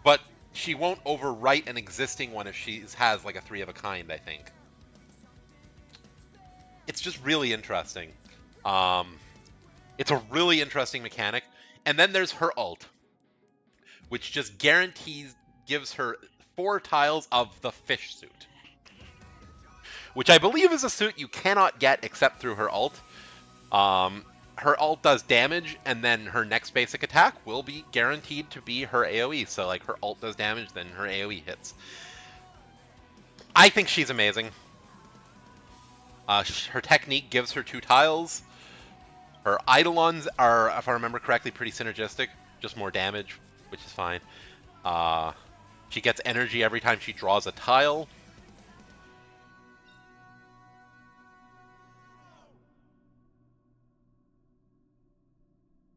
but she won't overwrite an existing one if she has like a 3 of a kind, I think. It's just really interesting. It's a really interesting mechanic. And then there's her ult, which just guarantees gives her 4 tiles of the fish suit, which I believe is a suit you cannot get except through her ult. Her ult does damage, and then her next basic attack will be guaranteed to be her AoE. So, like, her ult does damage, then her AoE hits. I think she's amazing. Her technique gives her 2 tiles. Her Eidolons are, if I remember correctly, pretty synergistic. Just more damage, which is fine. She gets energy every time she draws a tile.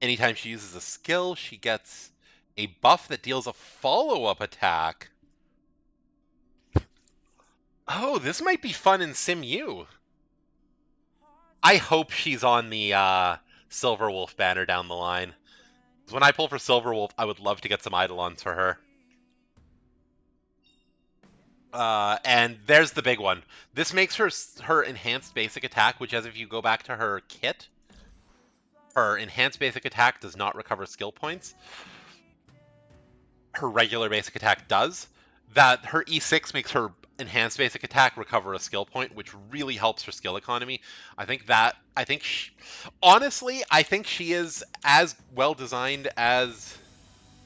Anytime she uses a skill, she gets a buff that deals a follow-up attack. Oh, this might be fun in Sim U. I hope she's on the Silver Wolf banner down the line. Because when I pull for Silver Wolf, I would love to get some Eidolons for her. And there's the big one. This makes her enhanced basic attack, which, as if you go back to her kit, her enhanced basic attack does not recover skill points. Her regular basic attack does. That her E6 makes her enhanced basic attack recover a skill point, which really helps her skill economy. Honestly, I think she is as well designed as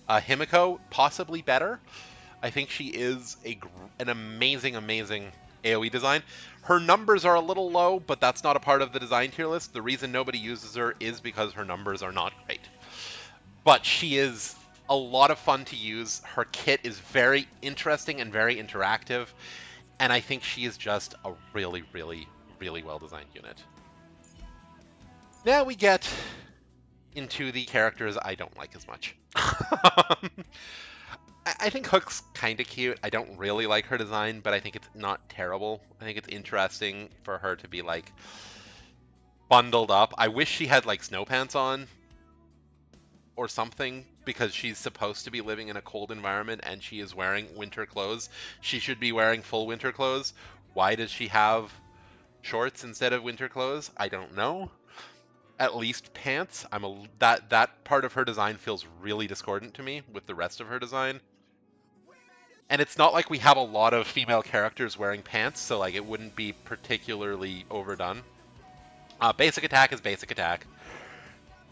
Himiko, possibly better. I think she is an amazing, amazing AoE design. Her numbers are a little low, but that's not a part of the design tier list. The reason nobody uses her is because her numbers are not great. But she is a lot of fun to use. Her kit is very interesting and very interactive. And I think she is just a really, really, really well-designed unit. Now we get into the characters I don't like as much. I think Hook's kind of cute. I don't really like her design, but I think it's not terrible. I think it's interesting for her to be, like, bundled up. I wish she had, like, snow pants on or something, because she's supposed to be living in a cold environment and she is wearing winter clothes. She should be wearing full winter clothes. Why does she have shorts instead of winter clothes? I don't know. At least pants. That part of her design feels really discordant to me with the rest of her design. And it's not like we have a lot of female characters wearing pants, so like it wouldn't be particularly overdone. Basic attack is basic attack.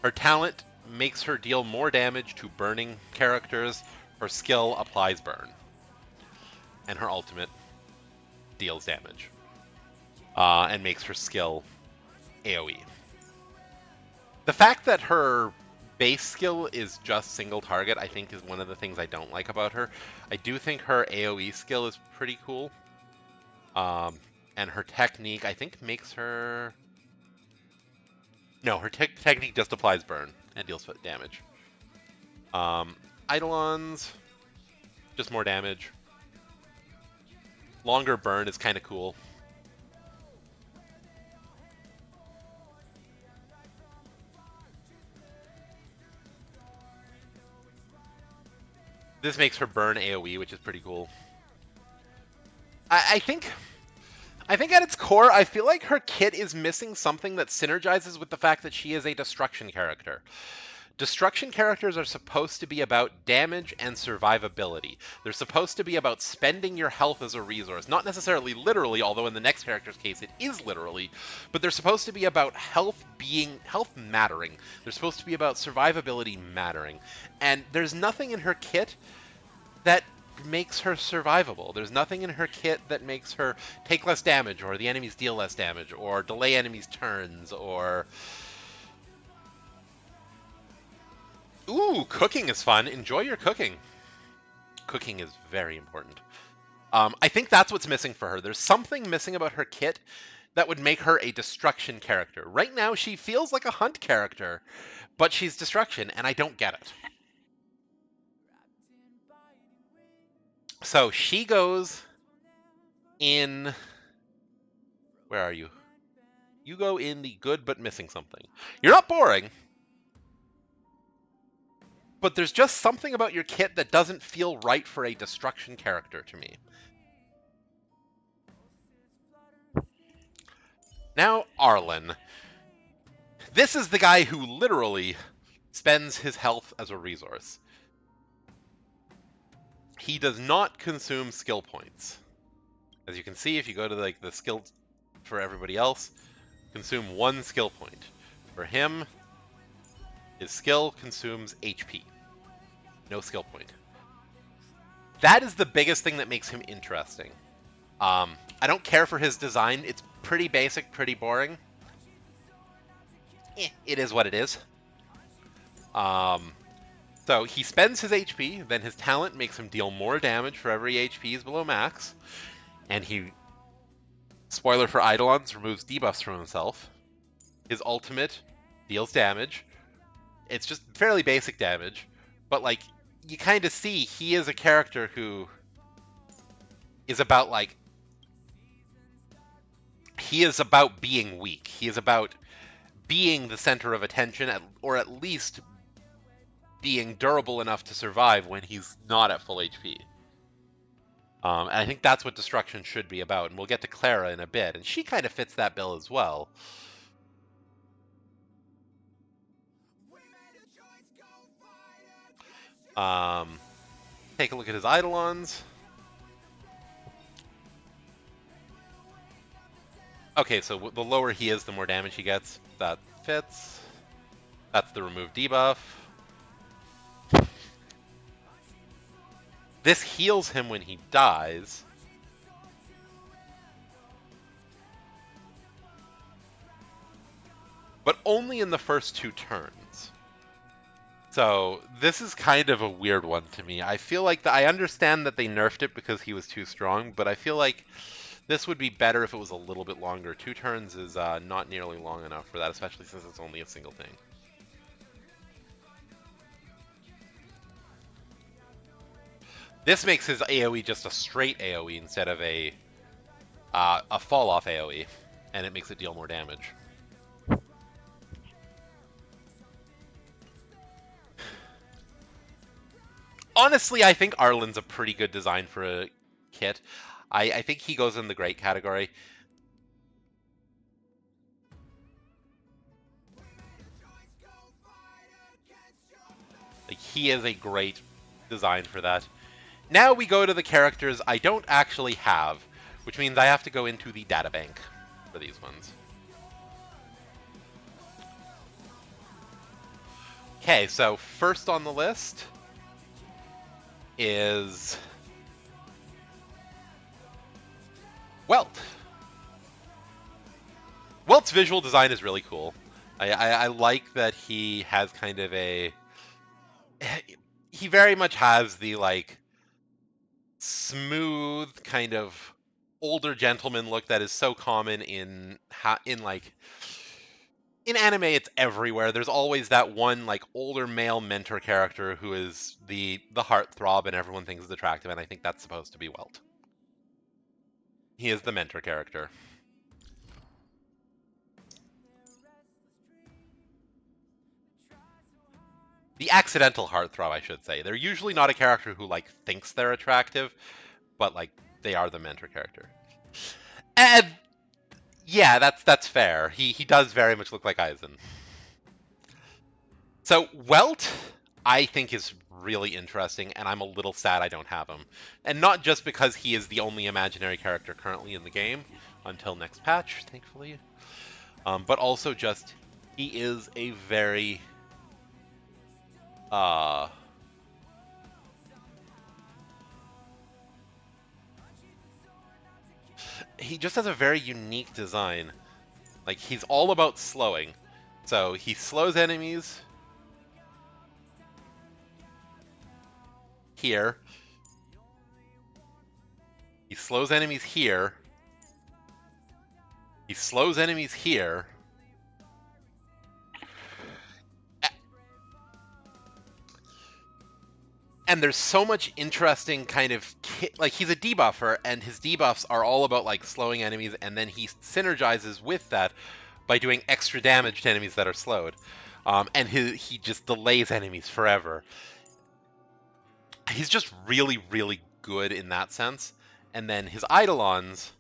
Her talent makes her deal more damage to burning characters. Her skill applies burn. And her ultimate deals damage. And makes her skill AoE. The fact that her base skill is just single target, I think, is one of the things I don't like about her. I do think her AoE skill is pretty cool. And her technique, I think, makes her... No, her technique just applies burn and deals damage. Eidolons, just more damage. Longer burn is kind of cool. This makes her burn AoE, which is pretty cool. I think at its core, I feel like her kit is missing something that synergizes with the fact that she is a destruction character. Destruction characters are supposed to be about damage and survivability. They're supposed to be about spending your health as a resource. Not necessarily literally, although in the next character's case it is literally, but they're supposed to be about health mattering. They're supposed to be about survivability mattering. And there's nothing in her kit that makes her survivable. There's nothing in her kit that makes her take less damage, or the enemies deal less damage, or delay enemies' turns, or... Ooh, cooking is fun. Enjoy your cooking. Cooking is very important. I think that's what's missing for her. There's something missing about her kit that would make her a destruction character. Right now, she feels like a hunt character, but she's destruction, and I don't get it. So she goes in... Where are you? You go in the good but missing something. You're not boring, but there's just something about your kit that doesn't feel right for a destruction character to me. Now, Arlen. This is the guy who literally spends his health as a resource. he does not consume skill points. As you can see, if you go to like the skill for everybody else, consume 1 skill point. For him, his skill consumes HP. No skill point. That is the biggest thing that makes him interesting. I don't care for his design. It's pretty basic, pretty boring. It is what it is. So he spends his HP, then his talent makes him deal more damage for every HP is below max, and he, spoiler for Eidolons, removes debuffs from himself. His ultimate deals damage. It's just fairly basic damage, but like, you kind of see he is a character who is about like, he is about being weak. He is about being the center of attention, or at least being durable enough to survive when he's not at full HP. And I think that's what Destruction should be about, and we'll get to Clara in a bit, and she kind of fits that bill as well. Take a look at his Eidolons. Okay, so the lower he is, the more damage he gets. That fits. That's the remove debuff. This heals him when he dies. But only in the first 2 turns. So this is kind of a weird one to me. I feel like I understand that they nerfed it because he was too strong, but I feel like this would be better if it was a little bit longer. 2 turns is not nearly long enough for that, especially since it's only a single thing. This makes his AoE just a straight AoE instead of a fall-off AoE, and it makes it deal more damage. Honestly, I think Arlen's a pretty good design for a kit. I think he goes in the great category. Like, he is a great design for that. Now we go to the characters I don't actually have, which means I have to go into the databank for these ones. Okay, so first on the list is Welt. Welt's visual design is really cool. I like that he has kind of a... He very much has the, like, smooth kind of older gentleman look that is so common in anime. It's everywhere. There's always that one like older male mentor character who is the heartthrob and everyone thinks is attractive, and I think that's supposed to be Welt. He is the mentor character. The accidental heartthrob, I should say. They're usually not a character who like thinks they're attractive, but like they are the mentor character. And yeah, that's fair. He does very much look like Aizen. So Welt, I think, is really interesting, and I'm a little sad I don't have him. And not just because he is the only imaginary character currently in the game, until next patch, thankfully, but also just he is a very... he just has a very unique design. Like, he's all about slowing. So he slows enemies here. He slows enemies here. He slows enemies here. And there's so much interesting kind of... like, he's a debuffer, and his debuffs are all about, like, slowing enemies, and then he synergizes with that by doing extra damage to enemies that are slowed. And he just delays enemies forever. He's just really, really good in that sense. And then his Eidolons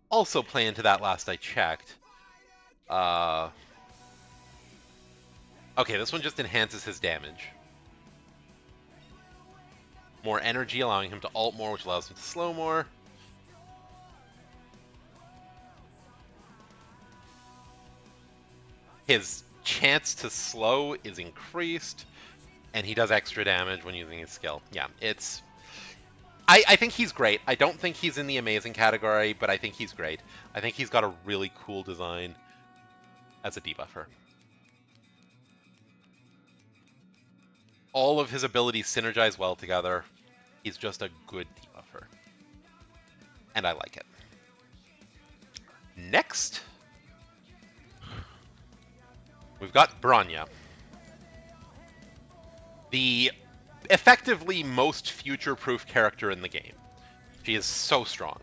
also play into that last I checked. Okay, this one just enhances his damage. more energy, allowing him to ult more, which allows him to slow more. His chance to slow is increased, and he does extra damage when using his skill. Yeah, it's... I think he's great. I don't think he's in the amazing category, but I think he's great. I think he's got a really cool design as a debuffer. All of his abilities synergize well together. He's just a good debuffer. And I like it. Next, we've got Bronya. The effectively most future-proof character in the game. She is so strong.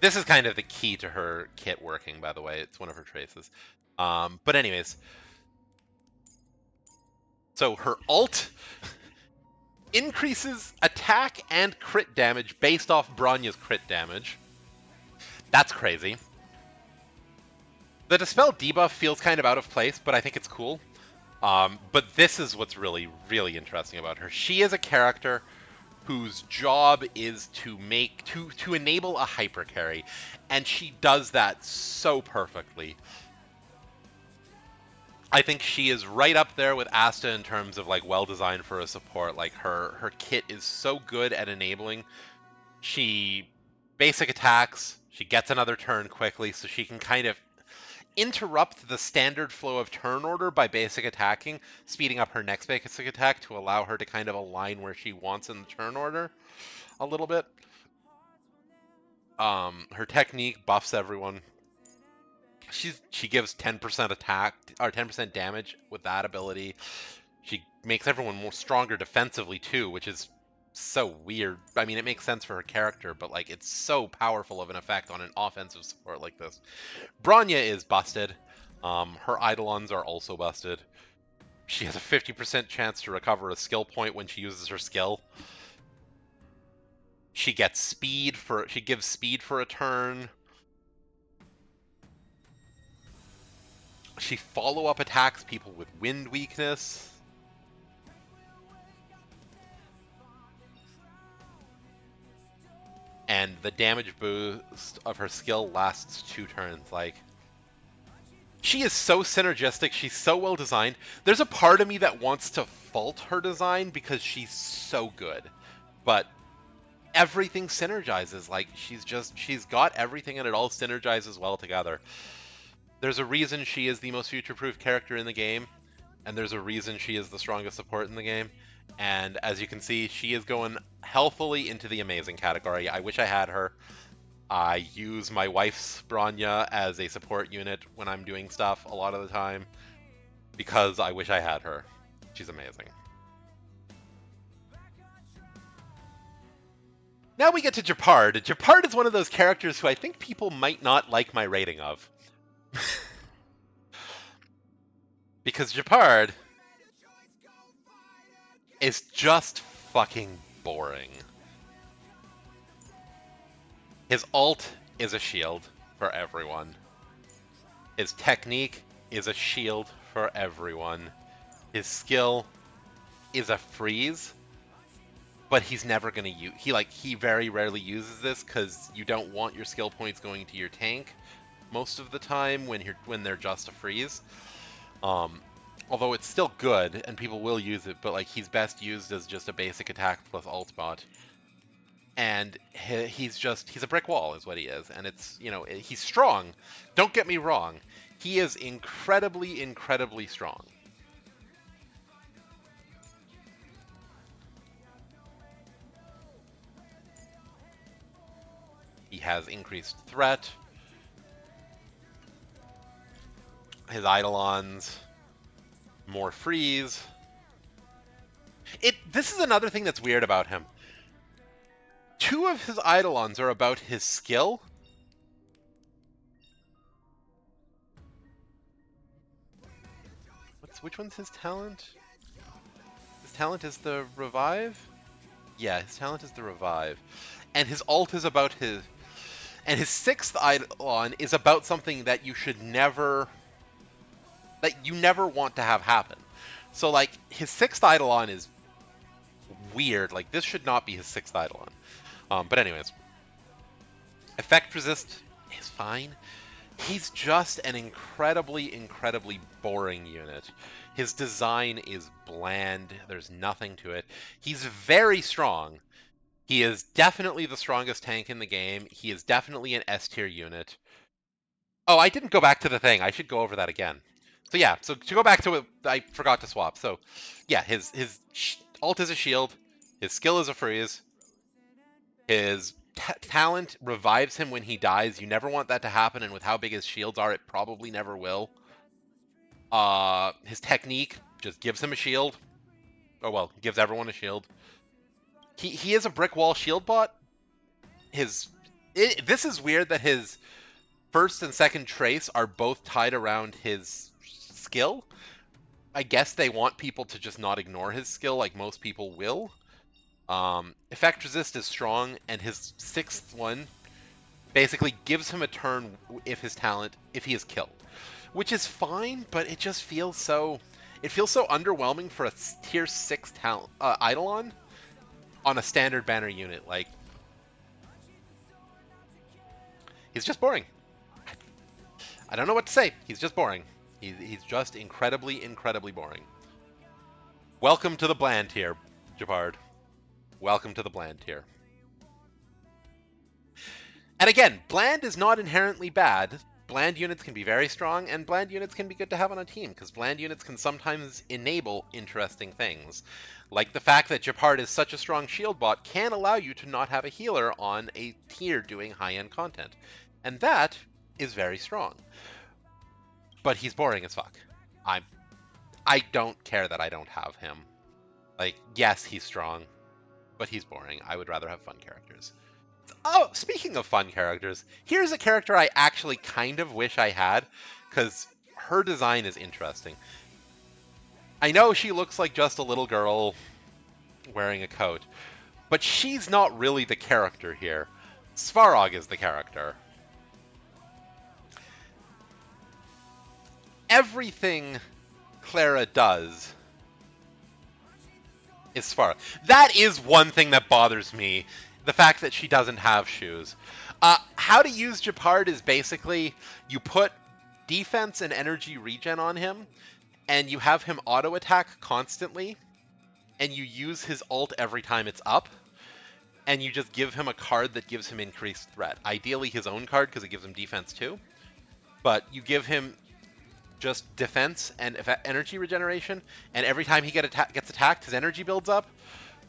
This is kind of the key to her kit working, by the way. It's one of her traces. But anyways, so her ult increases attack and crit damage based off Bronya's crit damage. That's crazy. The Dispel debuff feels kind of out of place, but I think it's cool. But this is what's really, really interesting about her. She is a character whose job is to enable a hyper carry, and she does that so perfectly. I think she is right up there with Asta in terms of like well designed for a support. Like her kit is so good at enabling. She basic attacks, she gets another turn quickly, so she can kind of interrupt the standard flow of turn order by basic attacking, speeding up her next basic attack to allow her to kind of align where she wants in the turn order a little bit. Her technique buffs everyone. She gives 10% attack or 10% damage with that ability. She makes everyone more stronger defensively too, which is so weird. I mean, it makes sense for her character, but like it's so powerful of an effect on an offensive support like this. Bronya is busted. Her Eidolons are also busted. She has a 50% chance to recover a skill point when she uses her skill. She gives speed for a turn. She follow-up attacks people with wind weakness. And the damage boost of her skill lasts 2 turns. Like, she is so synergistic. She's so well designed. There's a part of me that wants to fault her design because she's so good. But everything synergizes. Like, she's got everything and it all synergizes well together. There's a reason she is the most future-proof character in the game, and there's a reason she is the strongest support in the game. And as you can see, she is going healthily into the amazing category. I wish I had her. I use my wife's Bronya as a support unit when I'm doing stuff a lot of the time, because I wish I had her. She's amazing. Now we get to Japard. Japard is one of those characters who I think people might not like my rating of. Because Japard is just fucking boring. His ult is a shield for everyone. His technique is a shield for everyone. His skill is a freeze, but he's never gonna use. He very rarely uses this because you don't want your skill points going to your tank most of the time when they're just a freeze. Although it's still good and people will use it, but like he's best used as just a basic attack plus ult bot. And he's a brick wall is what he is. And it's, he's strong. Don't get me wrong. He is incredibly, incredibly strong. He has increased threat. His Eidolons, more freeze. This is another thing that's weird about him. 2 of his Eidolons are about his skill. Which one's his talent? His talent is the revive? Yeah, his talent is the revive. And his ult is about his... And his 6th Eidolon is about something that you should never... that you never want to have happen. So, like, his 6th Eidolon is weird. Like, this should not be his 6th Eidolon. But anyways, effect resist is fine. He's just an incredibly, incredibly boring unit. His design is bland. There's nothing to it. He's very strong. He is definitely the strongest tank in the game. He is definitely an S tier unit. Oh, I didn't go back to the thing. I should go over that again. So yeah, so to go back to it, I forgot to swap. So yeah, his ult is a shield. His skill is a freeze. His talent revives him when he dies. You never want that to happen, and with how big his shields are, it probably never will. His technique just gives him a shield. Oh well, gives everyone a shield. He is a brick wall shield bot. This is weird that his first and second trace are both tied around his skill. I guess they want people to just not ignore his skill like most people will. Effect resist is strong, and his 6th one basically gives him a turn if he is killed, which is fine, but it just feels so underwhelming for a tier 6 talent Eidolon on a standard banner unit. Like, he's just boring. I don't know what to say. He's just boring. He's just incredibly, incredibly boring. Welcome to the bland tier, Japard. Welcome to the bland tier. And again, bland is not inherently bad. Bland units can be very strong, and bland units can be good to have on a team, because bland units can sometimes enable interesting things. Like the fact that Japard is such a strong shield bot can allow you to not have a healer on a tier doing high-end content. And that is very strong. But he's boring as fuck. I don't care that I don't have him. Like, yes, he's strong, but he's boring. I would rather have fun characters. Oh, speaking of fun characters, here's a character I actually kind of wish I had, because her design is interesting. I know she looks like just a little girl wearing a coat, but she's not really the character here. Svarog is the character. Everything Clara does is Svarog. That is one thing that bothers me. The fact that she doesn't have shoes. How to use Japard is basically you put defense and energy regen on him, and you have him auto attack constantly, and you use his ult every time it's up, and you just give him a card that gives him increased threat. Ideally his own card, because it gives him defense too, but you give him just defense and energy regeneration, and every time he gets attacked, his energy builds up,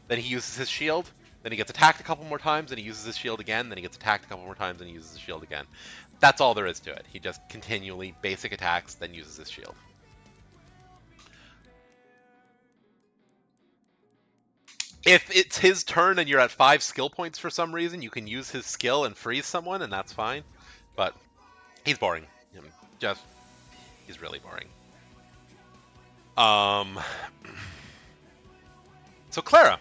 then he uses his shield, then he gets attacked a couple more times, and he uses his shield again, then he gets attacked a couple more times, and he uses his shield again. That's all there is to it. He just continually basic attacks, then uses his shield. If it's his turn and you're at 5 skill points for some reason, you can use his skill and freeze someone, and that's fine. But he's boring. He's really boring. So Clara,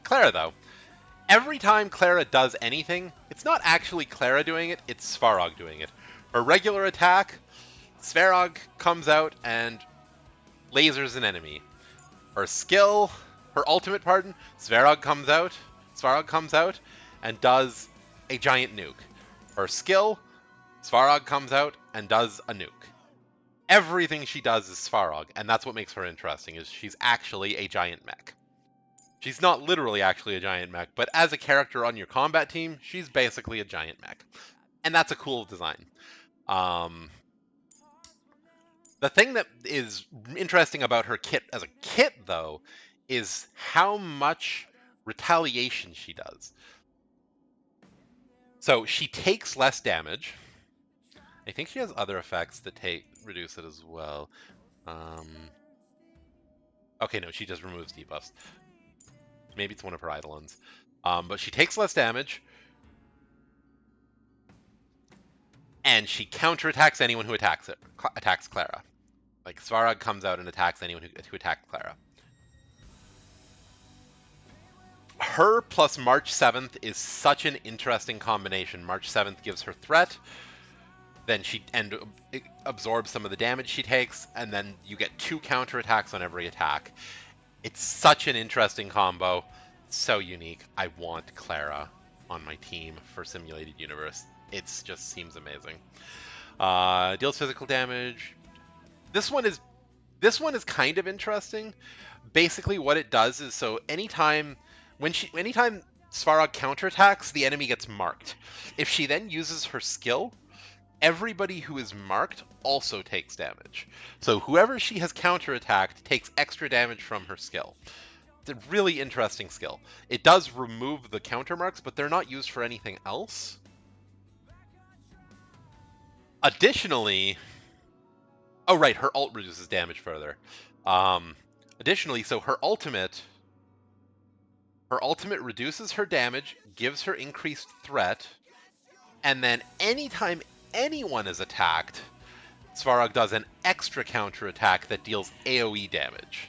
though. Every time Clara does anything, it's not actually Clara doing it, it's Svarog doing it. Her regular attack, Svarog comes out and lasers an enemy. Her skill, her ultimate, pardon, Svarog comes out and does a giant nuke. Her skill, Svarog comes out and does a nuke. Everything she does is Svarog, and that's what makes her interesting, is she's actually a giant mech. She's not literally actually a giant mech, but as a character on your combat team, she's basically a giant mech. And that's a cool design. The thing that is interesting about her kit as a kit, though, is how much retaliation she does. So she takes less damage. I think she has other effects that reduce it as well. Okay, no, she just removes debuffs. Maybe it's one of her Eidolons. But she takes less damage. And she counterattacks anyone who attacks Clara. Like, Svarog comes out and attacks anyone who attacked Clara. Her plus March 7th is such an interesting combination. March 7th gives her threat. then it absorbs some of the damage she takes, and then you get 2 counterattacks on every attack. It's such an interesting combo, so unique. I want Clara on my team for Simulated Universe. It just seems amazing. Deals physical damage. This one is kind of interesting. Basically, what it does is anytime Svarog counterattacks, the enemy gets marked. If she then uses her skill, everybody who is marked also takes damage. So whoever she has counterattacked takes extra damage from her skill. It's a really interesting skill. It does remove the counter marks, but they're not used for anything else. Additionally, oh right, her ult reduces damage further. Additionally, so her ultimate reduces her damage, gives her increased threat, and then anytime anyone is attacked, Svarog does an extra counterattack that deals AoE damage.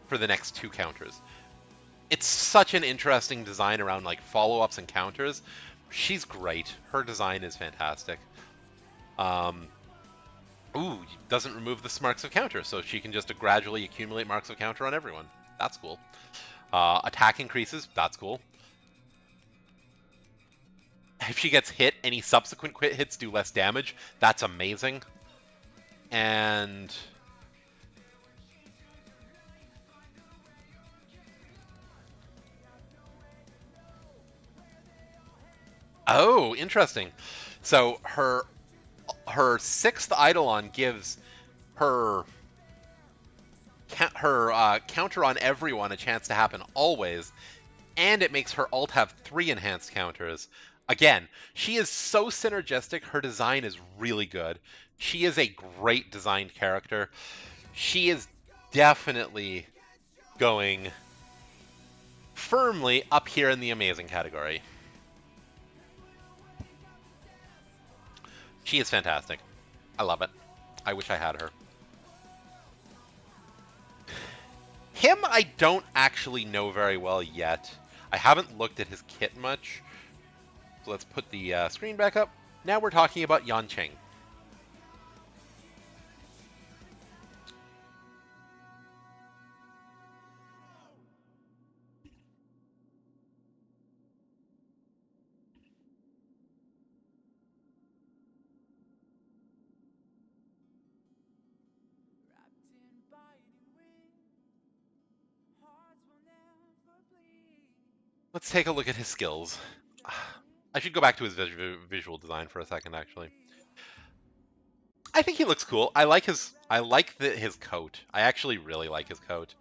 For the next 2 counters. It's such an interesting design around like follow-ups and counters. She's great. Her design is fantastic. Doesn't remove the marks of counter, so she can just gradually accumulate marks of counter on everyone. That's cool. Attack increases. That's cool. If she gets hit, any subsequent crit hits do less damage. That's amazing. And oh, interesting. So her 6th Eidolon gives her counter on everyone a chance to happen always, and it makes her ult have 3 enhanced counters. Again, she is so synergistic. Her design is really good. She is a great designed character. She is definitely going firmly up here in the amazing category. She is fantastic. I love it. I wish I had her. Him, I don't actually know very well yet. I haven't looked at his kit much. So let's put the screen back up. Now we're talking about Yanqing. Let's take a look at his skills. I should go back to his visual design for a second, actually. I think he looks cool. I like his coat. I actually really like his coat.